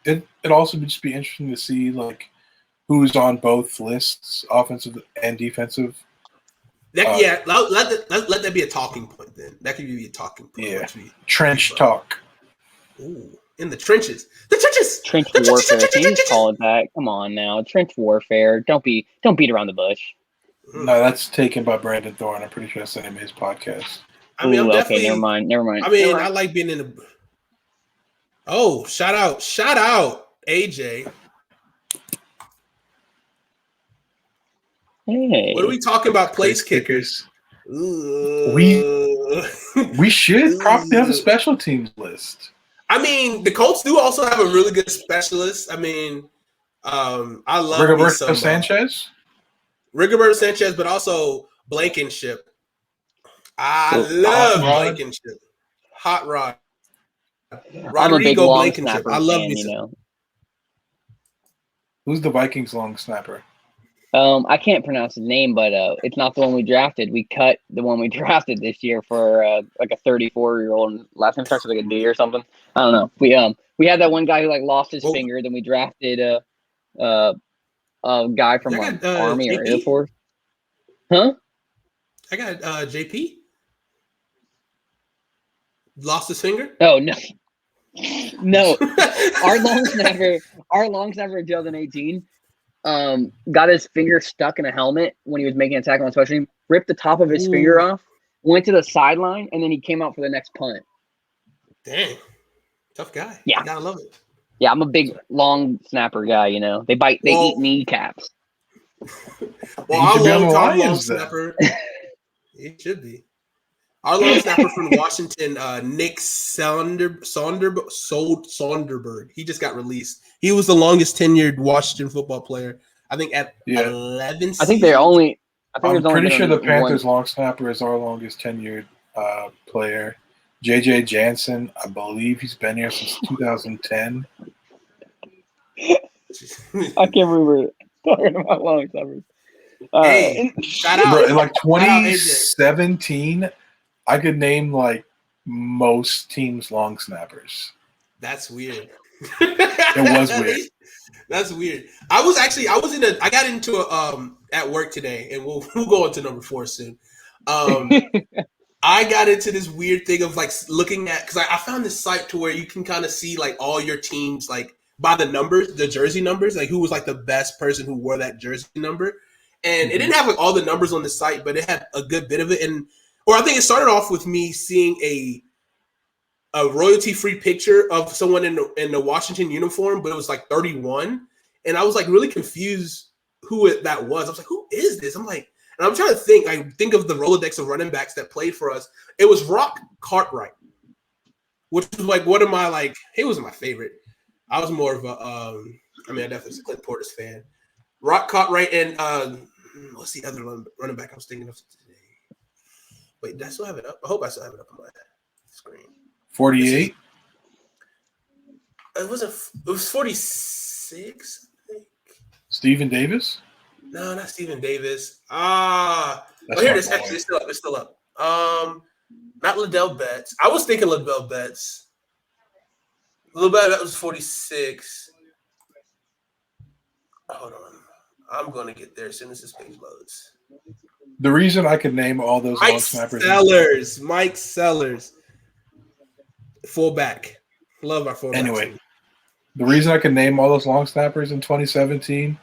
it also would just be interesting to see like who's on both lists, offensive and defensive. Let that be a talking point. Then that could be a talking point. Yeah, trench talk. Ooh, in the trenches. The trenches. Trench warfare. Can you call it that? Come on now, trench warfare. Don't beat around the bush. No, that's taken by Brandon Thorne. I'm pretty sure that's the name of his podcast. Okay, never mind. I like being in the. Oh, shout out, AJ. Hey. What are we talking about? Place kickers. We should probably have a special teams list. I mean, the Colts do also have a really good specialist. I mean, I love Rigobert Sanchez. Rigobert Sanchez, but also Blankenship. I love Blankenship. Hot Rod. I'm a big long Blankenship. I love fan, Who's the Vikings long snapper? I can't pronounce his name, but it's not the one we drafted. We cut the one we drafted this year for like a 34-year-old. Last name starts with like a D or something. I don't know. We had that one guy who like lost his finger. Then we drafted a guy from Army JP? Or Air Force. Huh? I got JP. Lost his finger? Oh no. No. Our long snapper in 2018 got his finger stuck in a helmet when he was making a tackle on special team, ripped the top of his finger off, went to the sideline, and then he came out for the next punt. Dang. Tough guy. Yeah. I gotta love it. Yeah, I'm a big long snapper guy, They eat kneecaps. Well, our long snapper. It should be. Our long snapper from Washington, Nick Sonderberg. He just got released. He was the longest tenured Washington football player. I think at 11 seasons. I think they're only. I'm pretty sure the Panthers long snapper is our longest tenured player. JJ Jansen, I believe he's been here since 2010. I can't remember talking about long snappers. Hey, shout out. Bro, in like 2017, I could name like most teams' long snappers. That's weird. It was weird. That's weird. I got into at work today, and we'll go into number 4 soon. I got into this weird thing of like looking at, because I found this site to where you can kind of see like all your teams like by the numbers, the jersey numbers, like who was like the best person who wore that jersey number. And it didn't have like all the numbers on the site, but it had a good bit of it. Or I think it started off with me seeing a royalty-free picture of someone in the Washington uniform, but it was like 31. And I was like really confused who that was. I was like, who is this? And And I'm trying to think. I think of the Rolodex of running backs that played for us. It was Rock Cartwright, which was like one of my like. He was my favorite. I was more of a. I definitely was a Clint Portis fan. Rock Cartwright and what's the other running back I was thinking of today? Wait, did I still have it up? I hope I still have it up on my screen. 48. It wasn't. It was 46. I think. Stephen Davis. No, not Stephen Davis. Here it is. Actually, it's still up. It's still up. Not Liddell Betts. I was thinking Liddell Betts. Liddell Betts was 46. Hold on. I'm going to get there as soon as this page loads. The reason I could name all those long snappers. Mike Sellers. Fullback. Love our fullback. Anyway, the reason I could name all those long snappers in 2017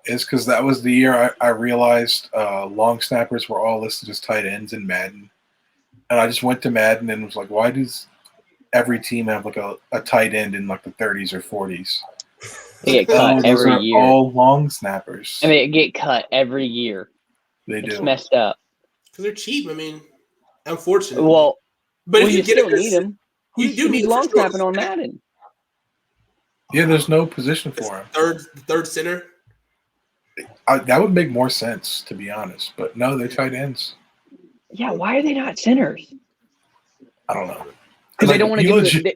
is because that was the year I realized long snappers were all listed as tight ends in Madden. And I just went to Madden and was like, why does every team have like a tight end in like the 30s or 40s? They get cut every year. All long snappers. They get cut every year. They do. It's messed up. Because they're cheap. Unfortunately. But if you get still need them. You do need long snapping on Madden. Yeah, there's no position for him. Third center. That would make more sense, to be honest. But no, they're tight ends. Yeah, why are they not centers? I don't know. Because they don't want to give you.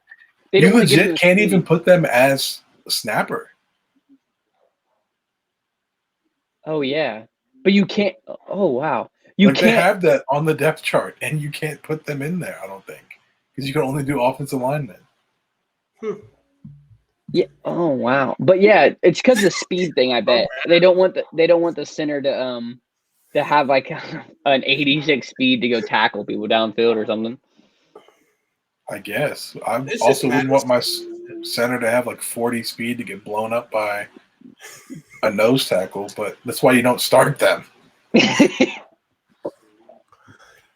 You legit can't even put them as a snapper. Oh yeah, but you can't. Oh wow, you can't. They have that on the depth chart, and you can't put them in there. I don't think because you can only do offensive linemen. Yeah. Oh wow. But yeah, it's because of the speed thing. I bet they don't want the center to have like an 86 speed to go tackle people downfield or something. I guess I also wouldn't want my center to have like 40 speed to get blown up by a nose tackle, but that's why you don't start them.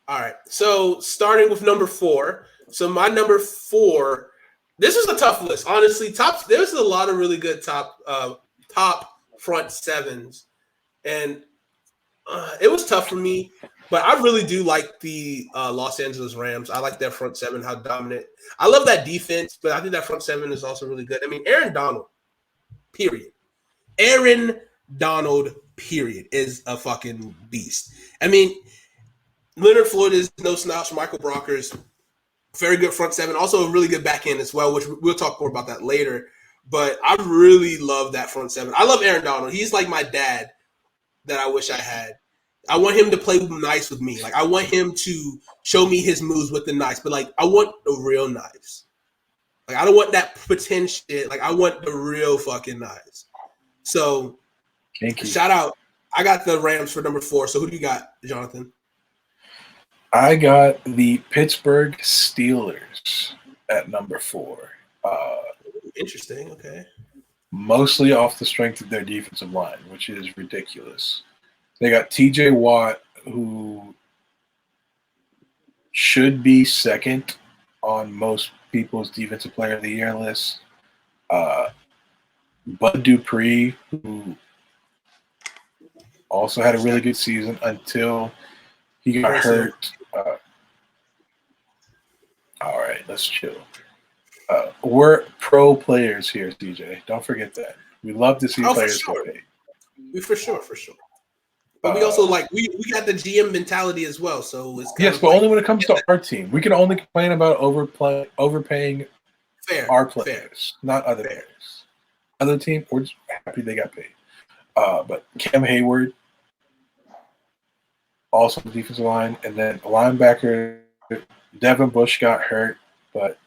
All right. So starting with number 4. So my number 4. This was a tough list, honestly. There's a lot of really good top front sevens, and it was tough for me. But I really do like the Los Angeles Rams. I like their front seven, how dominant. I love that defense, but I think that front seven is also really good. Aaron Donald, period. Aaron Donald, period, is a fucking beast. Leonard Floyd is no slouch. Michael Brockers, very good front seven. Also a really good back end as well, which we'll talk more about that later. But I really love that front seven. I love Aaron Donald. He's like my dad that I wish I had. I want him to play nice with me. Like, I want him to show me his moves with the knives, but like, I want the real knives. Like, I don't want that pretend shit. Like, I want the real fucking knives. So, shout out. I got the Rams for number 4. So, who do you got, Jonathan? I got the Pittsburgh Steelers at number 4. Interesting. Okay. Mostly off the strength of their defensive line, which is ridiculous. They got TJ Watt, who should be second on most people's Defensive Player of the Year list. Bud Dupree, who also had a really good season until he got hurt. All right, let's chill. We're pro players here, CJ. Don't forget that. We love to see players get paid. For sure. But we also we got the GM mentality as well. So it's yes, but only when it comes to our team. We can only complain about overpaying our players, not other players. Other team, we're just happy they got paid. But Cam Hayward, also the defensive line, and then a linebacker, Devin Bush got hurt, but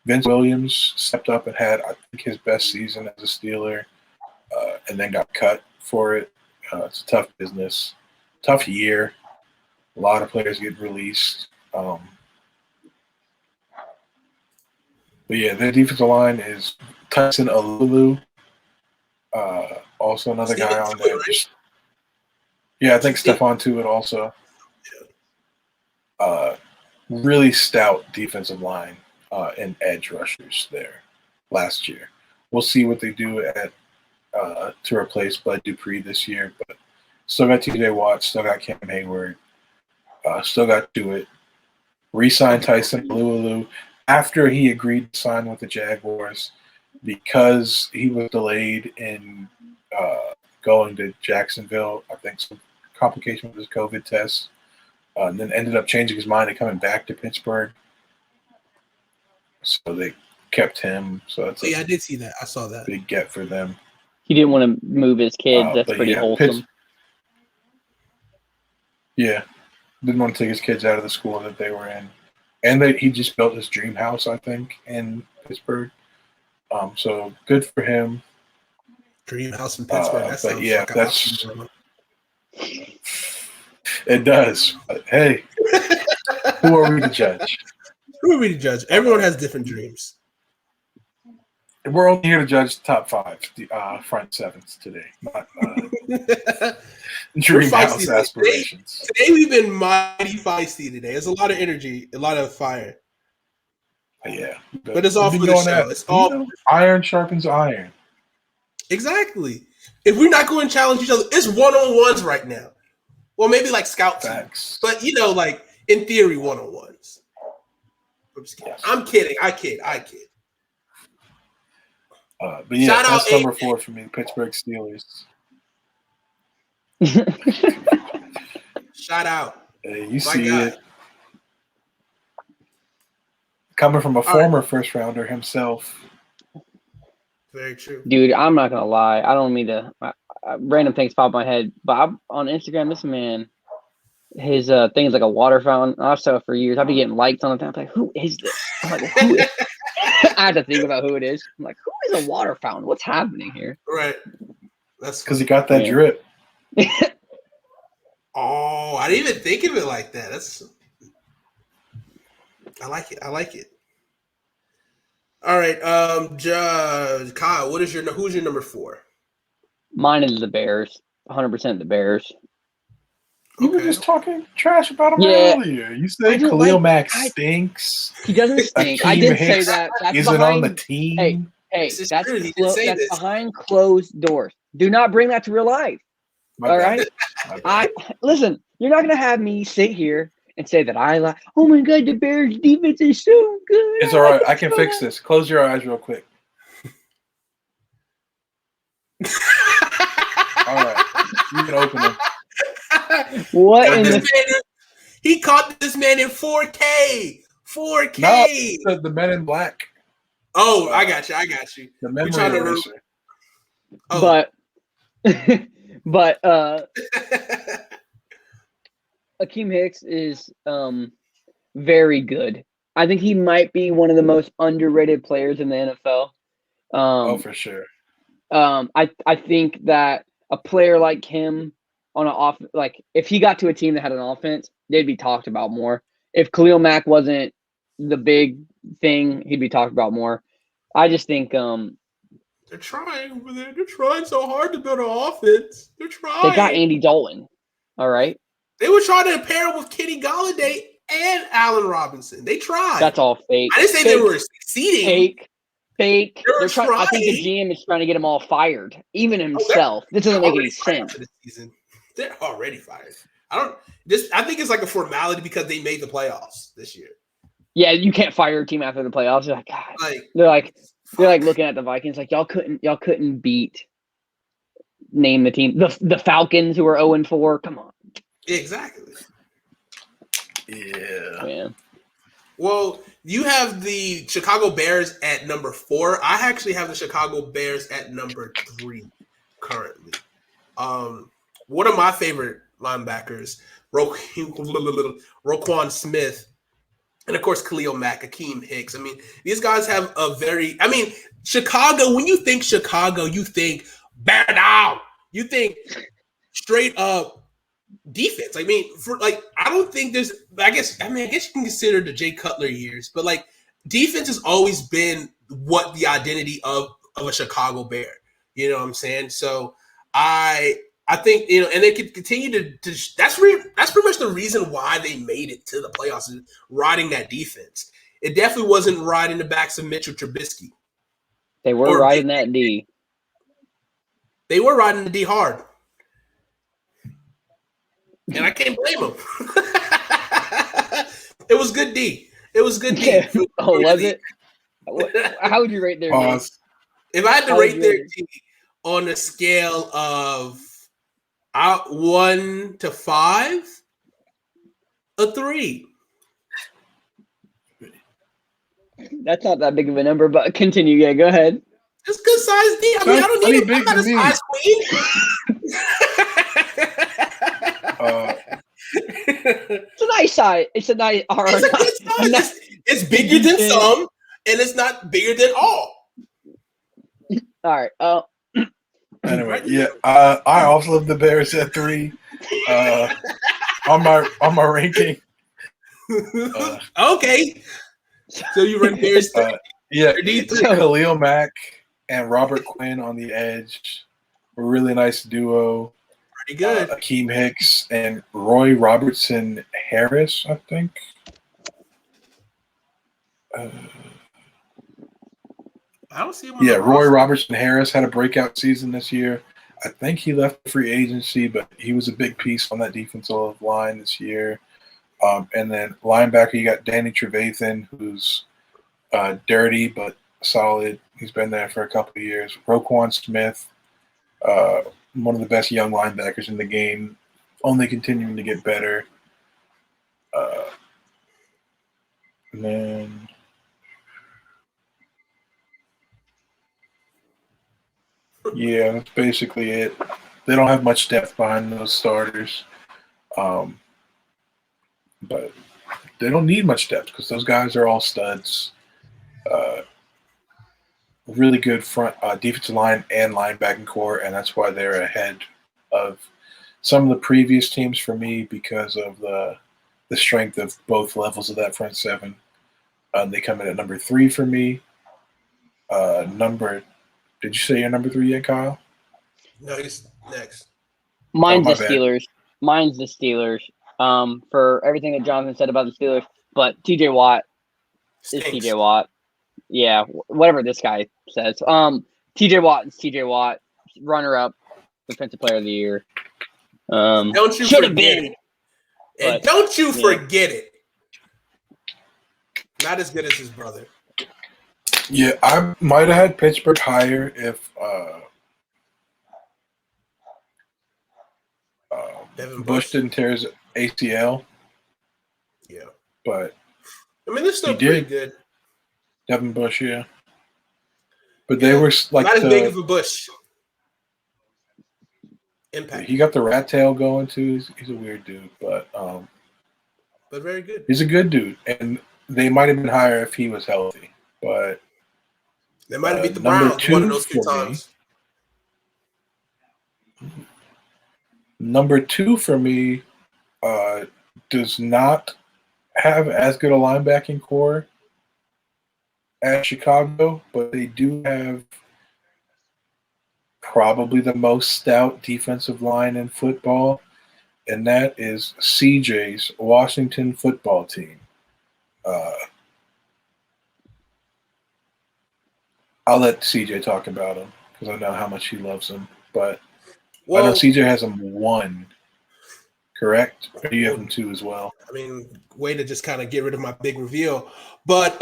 Vince Williams stepped up and had, I think, his best season as a Steeler, and then got cut for it. It's a tough business, tough year. A lot of players get released. But yeah, their defensive line is Tyson Alulu. Also another guy on there. Yeah, I think Stephon Tuitt also. Really stout defensive line and edge rushers there last year. We'll see what they do at to replace Bud Dupree this year, but Still got T.J. Watt. Still got Cam Hayward. Still got Jewett. Re-signed Tyson Alualu after he agreed to sign with the Jaguars because he was delayed in going to Jacksonville. I think some complication with his COVID test. And then ended up changing his mind and coming back to Pittsburgh. So they kept him. So that's I did see that. I saw that. Big get for them. He didn't want to move his kids. That's pretty wholesome. Didn't want to take his kids out of the school that they were in. And he just built his dream house, I think, in Pittsburgh. So good for him. Dream house in Pittsburgh. That's it does. But hey, who are we to judge? Who are we to judge? Everyone has different dreams. We're only here to judge top 5, the front 7s today, not dream house aspirations. Today we've been mighty feisty today. There's a lot of energy, a lot of fire. Yeah. But it's all for the show. It's all iron sharpens iron. Exactly. If we're not going to challenge each other, it's one-on-ones right now. Well, maybe like scout teams. But, like, in theory, one-on-ones. I'm just kidding. Yes. I'm kidding. I kid. But yeah, that's number 4 for me, Pittsburgh Steelers. Shout out. You see it. Coming from a former first rounder himself. Very true. Dude, I'm not going to lie. I don't mean to random things pop in my head, but on Instagram, this man, his thing is like a water fountain. I've saw it for years. I've been getting likes on it. I'm like, who is this? I'm like, who is I had to think about who it is. I'm like, who is a water fountain? What's happening here? Right. That's because he got that drip. Oh, I didn't even think of it like that. I like it. All right, Kyle, who's your number 4? Mine is the Bears. 100% the Bears. You were just talking trash about him earlier. You say Khalil Mack stinks. He doesn't stink. Akeem I did Hicks say that. That's isn't on the team. Hey, that's behind closed doors. Do not bring that to real life. All right? Listen, you're not going to have me sit here and say that I like, oh my God, the Bears defense is so good. It's all right. I can fix this. Close your eyes real quick. All right. You can open them. He caught this man in 4K. 4K. No, the Men in Black. Oh, I got you. The memory eraser. But Akeem Hicks is very good. I think he might be one of the most underrated players in the NFL. For sure. I think that a player like him on an if he got to a team that had an offense, they'd be talked about more. If Khalil Mack wasn't the big thing, he'd be talked about more. I just think they're trying over there. They're trying so hard to build an offense. They're trying. They got Andy Dalton. All right. They were trying to pair him with Kenny Golladay and Allen Robinson. They tried. That's all fake. I didn't say they were succeeding. Fake. I think the GM is trying to get them all fired, even himself. This doesn't make any sense. This season. They're already fired. I think it's like a formality because they made the playoffs this year. Yeah, you can't fire a team after the playoffs. You're like, God. They're like looking at the Vikings like y'all couldn't beat. Name the team. The Falcons who are 0-4. Come on. Exactly. Yeah. Well, you have the Chicago Bears at number 4. I actually have the Chicago Bears at number 3 currently. One of my favorite linebackers, Roquan Smith, and of course Khalil Mack, Akeem Hicks. I mean, these guys have Chicago, when you think Chicago, you think bear down. You think straight up defense. I don't think I guess you can consider the Jay Cutler years, but defense has always been what the identity of a Chicago Bear. You know what I'm saying? So I think, and they could continue to that's pretty much the reason why they made it to the playoffs, is riding that defense. It definitely wasn't riding the backs of Mitchell Trubisky. They were riding that D. They were riding the D hard. And I can't blame him. It was good D. It was good D. Oh, was it? How would you rate their D? Pause. If I had to How would rate you their rate D on a scale of 1 to 5, a 3. That's not that big of a number, but continue. Yeah, go ahead. It's good size D. I mean, I don't Plenty need it. I'm big not to a me. size queen. It's a nice size. It's a nice. It's a good size. It's bigger than some, and it's not bigger than all. All right. Anyway, yeah, I also have the Bears at 3 on my ranking. Okay. So you run Bears. Yeah, D3. Khalil Mack and Robert Quinn on the edge. A really nice duo. Pretty good. Akeem Hicks and Roy Robertson Harris, I think. I don't see him. On Yeah, the Roy roster. Robertson Harris had a breakout season this year. I think he left free agency, but he was a big piece on that defensive line this year. And then linebacker, you got Danny Trevathan, who's dirty but solid. He's been there for a couple of years. Roquan Smith, one of the best young linebackers in the game, only continuing to get better. And then yeah, that's basically it. They don't have much depth behind those starters. But they don't need much depth because those guys are all studs. Really good front defensive line and linebacking core, and that's why they're ahead of some of the previous teams for me because of the strength of both levels of that front seven. They come in at number 3 for me. Did you say your number 3 yet, Kyle? No, he's next. Mine's my the bad. Steelers. Mine's the Steelers. For everything that Jonathan said about the Steelers, but TJ Watt is Stinks. TJ Watt. Yeah, whatever this guy says. TJ Watt is TJ Watt, runner-up, defensive player of the year. Don't you Should have forget been. it. And But, don't you yeah. forget it. Not as good as his brother. Yeah, I might have had Pittsburgh higher if Devin Bush didn't tear his ACL, Yeah. but I mean, they're still He pretty did. good. Devin Bush, yeah. But they Yeah. were like Not as big of a Bush. Impact. he got the rat tail going too. He's a weird dude, but But very good. he's a good dude, and they might have been higher if he was healthy. But They might have beat the number Browns one of 2 those few for me. times. Number 2 for me does not have as good a linebacking core as Chicago, but they do have probably the most stout defensive line in football, and that is CJ's Washington football team. I'll let CJ talk about him because I know how much he loves him, but I know Well, CJ has him 1, correct? Or do you have him 2 as well? I mean, way to just kind of get rid of my big reveal. But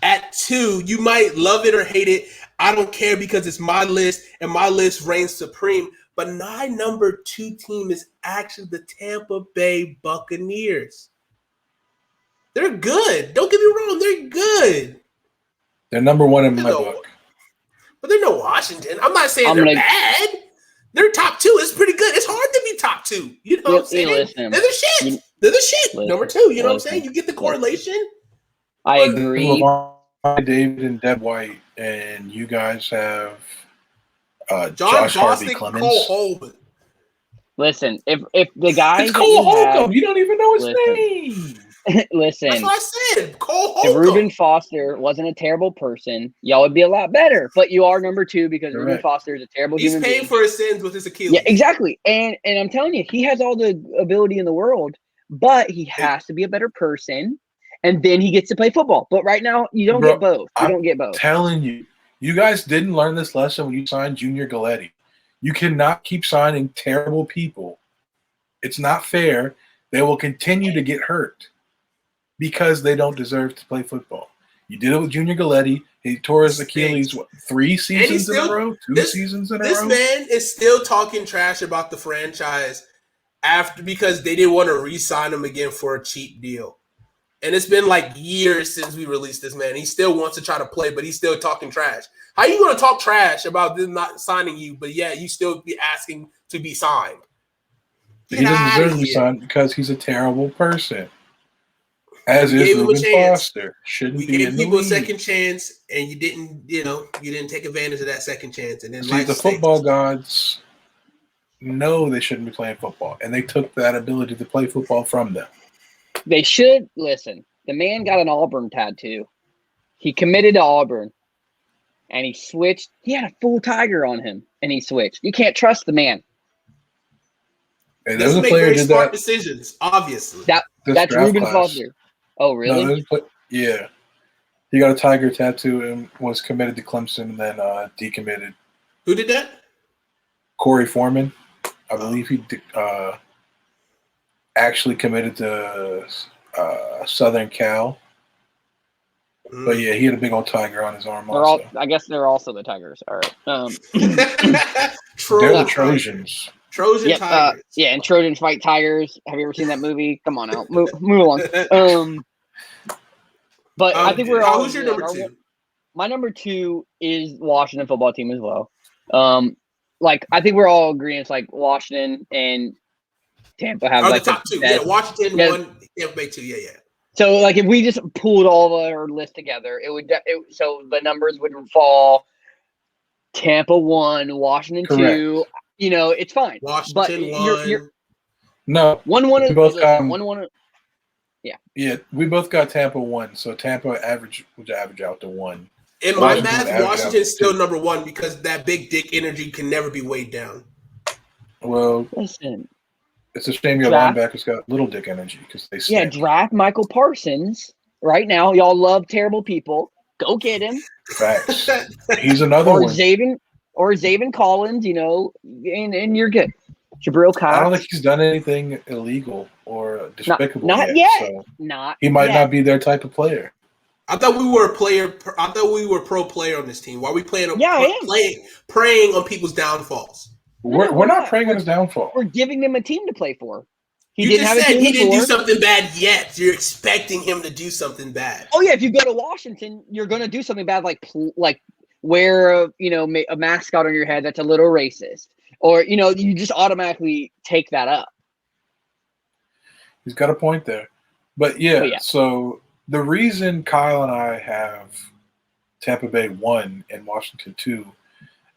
at 2, you might love it or hate it. I don't care because it's my list, and my list reigns supreme. But my number 2 team is actually the Tampa Bay Buccaneers. They're good. Don't get me wrong. They're good. They're number 1 in my Hello. book. But they're no Washington. I'm not saying I'm they're gonna- bad. They're top 2. It's pretty good. It's hard to be top 2. You know what I'm saying? Listen. They're the shit. They're the shit. Listen. Number 2. You know what I'm Listen. saying? You get the correlation. I agree. Lamar, David, and Deb White, and you guys have John Josh Harvey Bostic, Clemens. Cole Holman. Listen, if the guys It's that Cole you have, Holcomb. You don't even know his Listen. name. listen, That's what I said. Cole if Holcomb. Reuben Foster wasn't a terrible person, y'all would be a lot better. But you are number 2 because Reuben Correct. Foster is a terrible He's human paying being. for his sins with his Achilles. Yeah, exactly. And I'm telling you, he has all the ability in the world, but he has to be a better person, and then he gets to play football. But right now, you don't Bro, get both. You I'm don't get both. Telling you, you guys didn't learn this lesson when you signed Junior Galletti. You cannot keep signing terrible people It's not fair. They will continue to get hurt because they don't deserve to play football. You did it with Junior Galletti. He tore his Achilles, 3 seasons in a row? 2 seasons in a row? This man is still talking trash about the franchise because they didn't want to re-sign him again for a cheap deal. And it's been like years since we released this man. He still wants to try to play, but he's still talking trash. How are you going to talk trash about them not signing you, but yeah, you still be asking to be signed? He doesn't deserve to be signed because he's a terrible person. As is Reuben Foster. Shouldn't be in the league. We gave people a second chance, and you didn't take advantage of that second chance. And then the football gods know they shouldn't be playing football, and they took that ability to play football from them. They should listen. The man got an Auburn tattoo. He committed to Auburn, and he switched. He had a full tiger on him, and he switched. You can't trust the man. And there's a player did that. Decisions, obviously. That's Reuben Foster. Oh, really? No, yeah. He got a tiger tattoo and was committed to Clemson and then decommitted. Who did that? Corey Foreman. I believe he actually committed to Southern Cal. But yeah, he had a big old tiger on his arm also. I guess they're also the Tigers. All right. They're the Trojans. Trojan Tigers. And Trojans fight tigers. Have you ever seen that movie? Come on out. Move along. But I think we're all. Who's your number 2? My number 2 is Washington football team as well. I think we're all agreeing it's like Washington and Tampa have the top 2. Yeah, Washington 1, Tampa Bay 2. Yeah. So if we just pulled all of our list together, so the numbers would fall Tampa 1, Washington Correct. 2. It's fine. Washington but 1. No. 1-1 we both got 1-1. Yeah. Yeah, we both got Tampa 1, so Tampa would average out to 1. In my math, Washington's still number 1 because that big dick energy can never be weighed down. Well, listen. It's a shame your linebackers got little dick energy because they stink. Yeah, draft Michael Parsons right now. Y'all love terrible people. Go get him. Facts. He's another one. Or Zaven Collins, and you're good. Jabril Cox. I don't think he's done anything illegal or despicable not yet. So not he might yet. not be their type of player. I thought we were a player. I thought we were a pro player on this team. Why are we preying on people's downfalls? We're not preying on his downfall. We're giving them a team to play for. He didn't do something bad yet. You're expecting him to do something bad. Oh yeah, if you go to Washington, you're going to do something bad, like wear a mascot on your head that's a little racist, or you just automatically take that up. He's got a point there, but yeah. So the reason Kyle and I have Tampa Bay 1 and Washington 2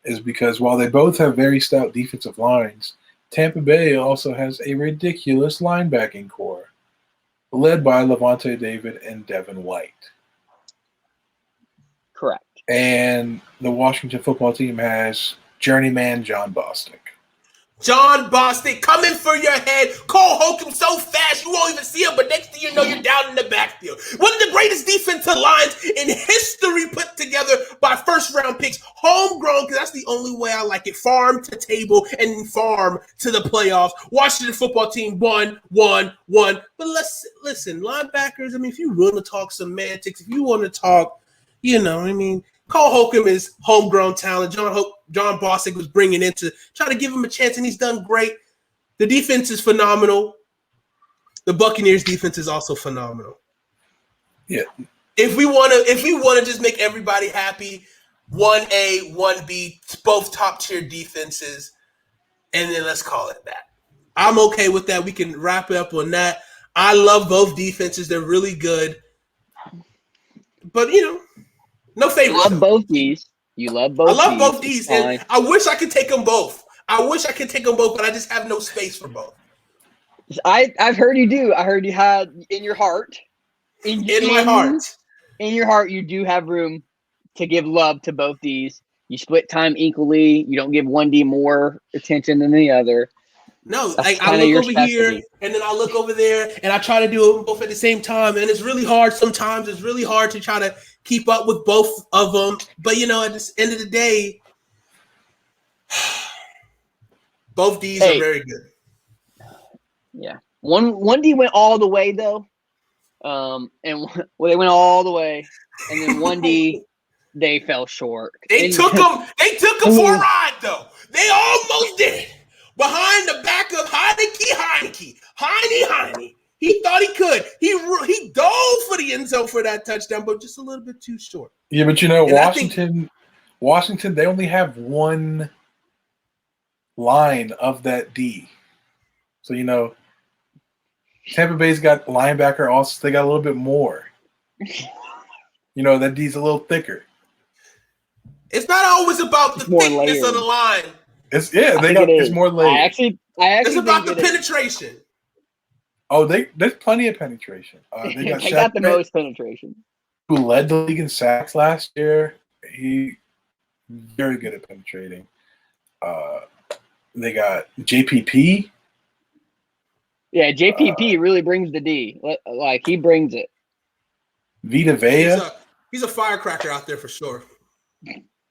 is because while they both have very stout defensive lines, Tampa Bay also has a ridiculous linebacking core, led by Levante David and Devin White. Correct. And the Washington football team has journeyman John Bostic. John Bostic coming for your head. Cole Holcomb so fast you won't even see him, but next thing you know, you're down in the backfield. One of the greatest defensive lines in history put together by first-round picks. Homegrown, because that's the only way I like it. Farm to table and farm to the playoffs. Washington football team 1-1-1. But listen, linebackers, if you want to talk semantics, if you want to talk, Cole Holcomb is homegrown talent. John Bostic was bringing in to try to give him a chance, and he's done great. The defense is phenomenal. The Buccaneers defense is also phenomenal. Yeah. If we want to just make everybody happy, 1A, 1B, both top tier defenses, and then let's call it that. I'm okay with that. We can wrap it up on that. I love both defenses. They're really good. But no favorites. You love both these. I love both these, and I wish I could take them both. But I just have no space for both. I've heard you do. I heard you had in your heart. In my heart. In your heart, you do have room to give love to both these. You split time equally. You don't give one D more attention than the other. No, I look over here and then I look over there and I try to do them both at the same time. And it's really hard sometimes. It's really hard to try to keep up with both of them. But, at the end of the day, both Ds are very good. Yeah. One D went all the way though. And they went all the way, and then one D they fell short. They took him. They took him for a ride, though. They almost did it. Behind the back of Heineke. He thought he could. He dove for the end zone for that touchdown, but just a little bit too short. Yeah, but Washington, they only have one line of that D. So Tampa Bay's got linebacker. Also, they got a little bit more. That D's a little thicker. It's not always about the thickness layered of the line. It's more layered. I actually it's about the penetration. Oh, there's plenty of penetration. They got the most penetration. Who led the league in sacks last year? He very good at penetrating. They got JPP. Yeah, JPP really brings the D. Like he brings it. Vita Vea. He's a firecracker out there for sure.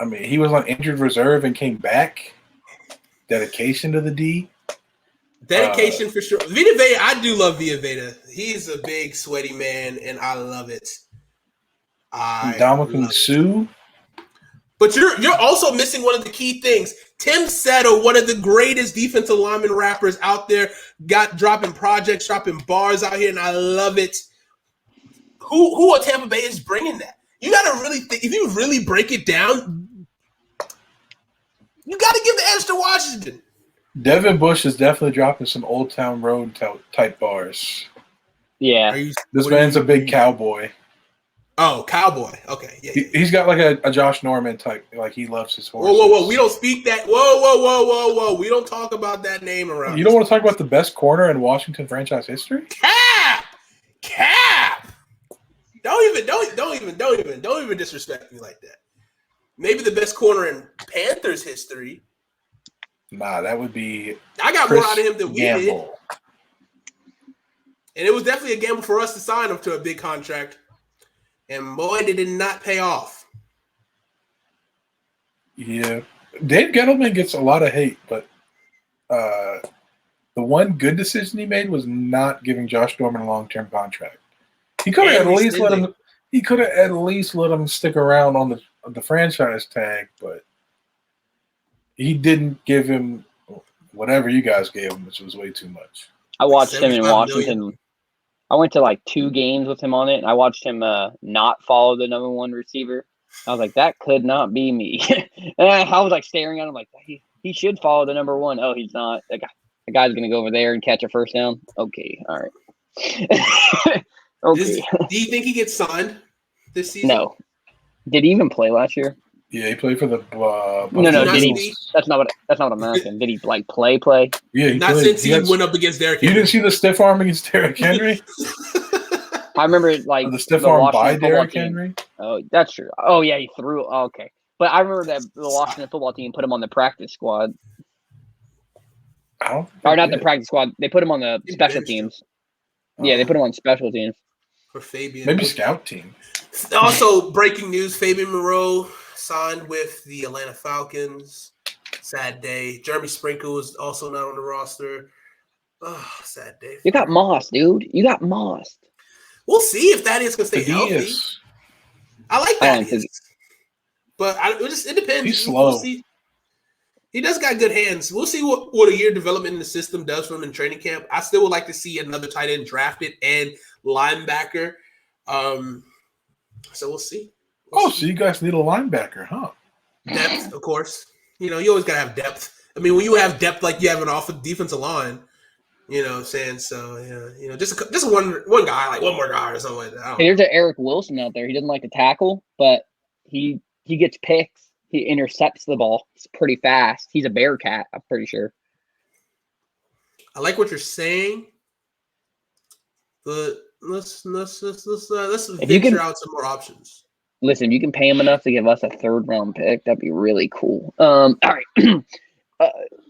I mean, he was on injured reserve and came back. Dedication to the D. Dedication for sure. Vita Vea, I do love Vita Vea. He's a big, sweaty man, and I love it. Dominican Sue. But you're also missing one of the key things. Tim Settle, one of the greatest defensive lineman rappers out there, dropping projects, dropping bars out here, and I love it. Who at Tampa Bay is bringing that? You got to really think. If you really break it down, you got to give the edge to Washington. Devin Bush is definitely dropping some Old Town Road type bars. Yeah. This man's a big cowboy. Oh, cowboy. Okay. Yeah. He's got like a Josh Norman type. Like he loves his horses. Whoa. We don't speak that. Whoa. We don't talk about that name around. You don't want to talk about the best corner in Washington franchise history? Cap. Don't even disrespect me like that. Maybe the best corner in Panthers history. Nah, that would be. I got Chris more out of him than we did. Gamble. And it was definitely a gamble for us to sign him to a big contract. And boy, did it not pay off. Yeah. Dave Gettleman gets a lot of hate, but the one good decision he made was not giving Josh Norman a long-term contract. He could have at least let him. He could have at least let him stick around on the franchise tag, but he didn't give him whatever you guys gave him, which was way too much. I watched him in Washington. Million. I went to like 2 games with him on it, and I watched him not follow the number 1 receiver. I was like, that could not be me. And I was like staring at him like, he should follow the number 1. Oh, he's not. The guy's going to go over there and catch a first down. Okay, all right. Okay. Do you think he gets signed this season? No. Did he even play last year? Yeah, he played for the. No. Did he? That's not what I'm asking. Did he like play? Yeah, he not played. since he went up against Derrick Henry. You didn't see the stiff arm against Derrick Henry? I remember like the stiff arm by Derrick Henry. Oh, that's true. Oh yeah, he threw. Oh, okay, but I remember that the Washington football team put him on the practice squad. Or not the practice squad. They put him on the special teams. Yeah, they put him on special teams. For Fabian. Maybe scout team. Also, breaking news, Fabian Moreau signed with the Atlanta Falcons. Sad day. Jeremy Sprinkle is also not on the roster. Oh, sad day. You got Moss, dude. You got Moss. We'll see if Thaddeus can stay healthy. I like Thaddeus. But it depends. He's slow. We'll see. He does got good hands. We'll see what a year development in the system does for him in training camp. I still would like to see another tight end drafted and linebacker. So we'll see. So you guys need a linebacker, huh? Depth, of course. You always gotta have depth. I mean, when you have depth like you have an defensive line, you know what I'm saying? So just one guy, like one more guy or something like that. Hey, there's an Eric Wilson out there. He doesn't like to tackle, but he gets picks. He intercepts the ball. He's pretty fast. He's a Bearcat, I'm pretty sure. I like what you're saying, but let's venture out some more options. Listen, you can pay him enough to give us a 3rd round pick. That'd be really cool. All right.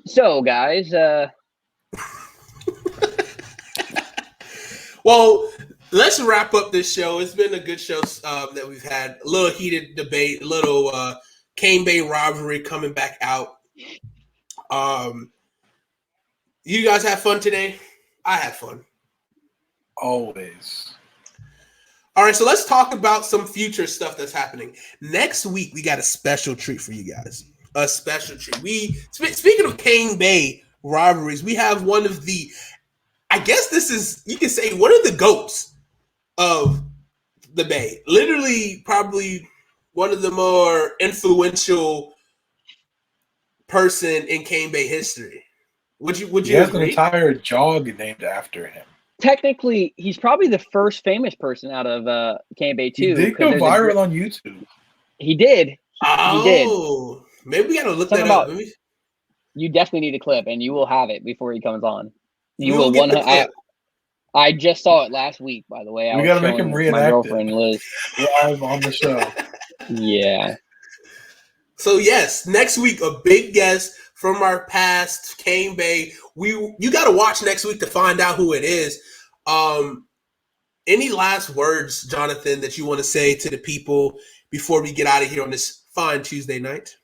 So, guys. Well, let's wrap up this show. It's been a good show that we've had. A little heated debate, a little Cane Bay rivalry coming back out. You guys have fun today? I had fun. Always. All right, so let's talk about some future stuff that's happening. Next week, we got a special treat for you guys. A special treat. Speaking of Cane Bay rivalries, we have one of the, I guess this is, you can say, one of the GOATs of the Bay. Literally, probably one of the more influential person in Cane Bay history. Would you He has agree? an entire jog named after him. Technically, he's probably the first famous person out of Cane Bay He too. did go viral on YouTube. He did. He did. Oh, maybe we gotta look Something that up. about- You definitely need a clip, and you will have it before he comes on. You We will will get the clip. I just saw it last week, by the way. We gotta make him my reenact girlfriend it Liz. live on the show. Yeah. So yes, next week a big guest from our past, Cane Bay. You got to watch next week to find out who it is. Any last words, Jonathan, that you want to say to the people before we get out of here on this fine Tuesday night?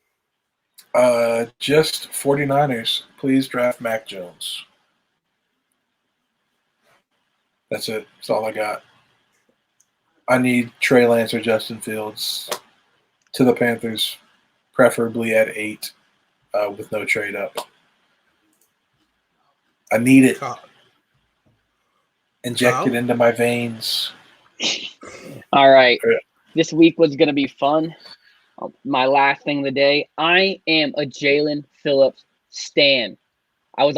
Just 49ers. Please draft Mac Jones. That's it. That's all I got. I need Trey Lance or Justin Fields to the Panthers, preferably at 8, with no trade up. I need it injected into my veins. All right. Yeah. This week was going to be fun. My last thing of the day. I am a Jalen Phillips stan. I was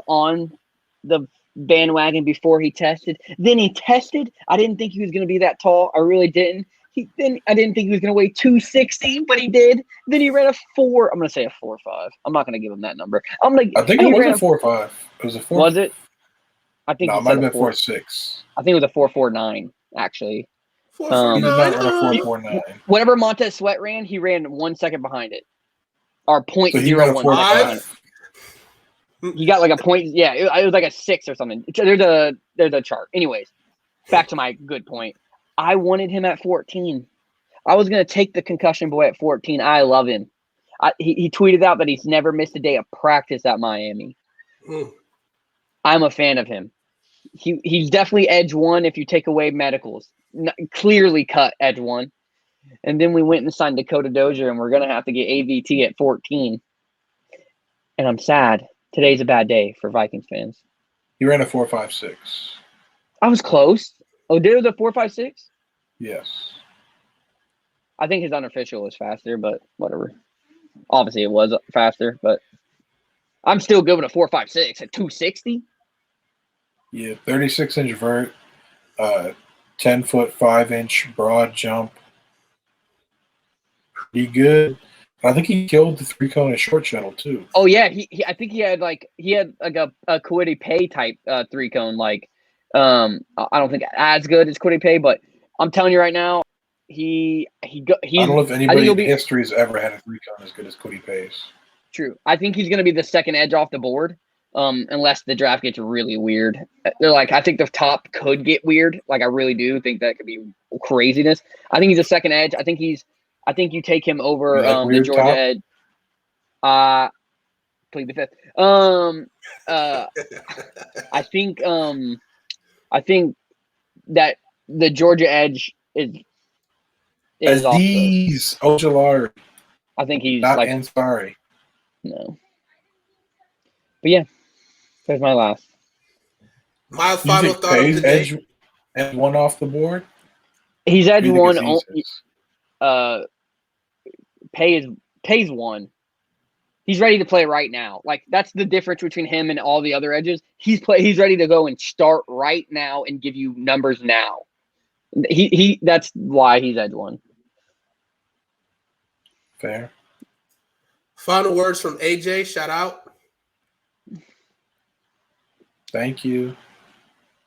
on the bandwagon before he tested. Then he tested. I didn't think he was going to be that tall. I really didn't. I didn't think he was going to weigh 260, but he did. Then he ran a 4. I'm going to say a 4.5. I'm not going to give him that number. I think it was a 4.5. It was a 4. Was it? I think No, he it might have said been 4.6. I think it was a 4.49 actually. He did not run a 4.49. Whatever Montez Sweat ran, he ran 1 second behind it. Or point So he ran a 0.01 4.5. He got like a point. Yeah, it was like a 6 or something. There's a chart. Anyways, back to my good point. I wanted him at 14. I was gonna take the concussion boy at 14. I love him. He tweeted out that he's never missed a day of practice at Miami. I'm a fan of him. He's definitely edge 1 if you take away medicals. Clearly cut edge 1. And then we went and signed Dakota Dozier, and we're gonna have to get AVT at 14. And I'm sad. Today's a bad day for Vikings fans. He ran a 4.56. I was close. Oh, did it was a 4.56? Yes. I think his unofficial was faster, but whatever. Obviously, it was faster, but I'm still good with a 4.56 at 260. Yeah, 36-inch vert, 10-foot 5-inch broad jump. Pretty good. I think he killed the 3-cone and short shuttle too. Oh yeah, I think he had like a Kwity Paye type 3-cone. Like, I don't think as good as Kwity Paye, but I'm telling you right now, he's. I don't know if anybody in history has ever had a 3-cone as good as Kwity Paye's. True. I think he's going to be the second edge off the board, unless the draft gets really weird. They're like, I think the top could get weird. Like, I really do think that could be craziness. I think he's a second edge. I think you take him over the Georgia top? edge. Plead the fifth. I think that the Georgia edge is off the, Aziz Ojulari. I think he's not like Ansari. no. But yeah, there's my last. My final thought of the day. Edge 1 off the board. He's edge 1. Pays 1. He's ready to play right now. Like, that's the difference between him and all the other edges. He's ready to go and start right now and give you numbers now. That's why he's edge 1. Fair. Final words from AJ. Shout out. Thank you.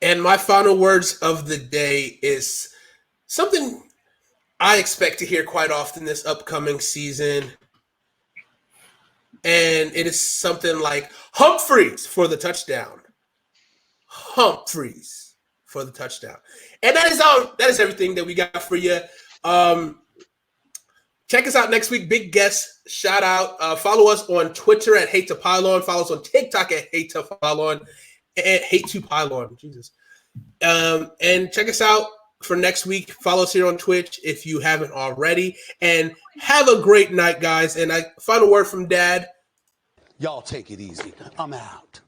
And my final words of the day is something I expect to hear quite often this upcoming season. And it is something like Humphreys for the touchdown. Humphreys for the touchdown. And that is all. That is everything that we got for you. Check us out next week. Big guest shout out. Follow us on Twitter at Hate2Pylon. Follow us on TikTok at Hate2Pylon. Hate2Pylon. Jesus. And check us out for next week. Follow us here on Twitch if you haven't already. And have a great night, guys. And final word from Dad. Y'all take it easy. I'm out.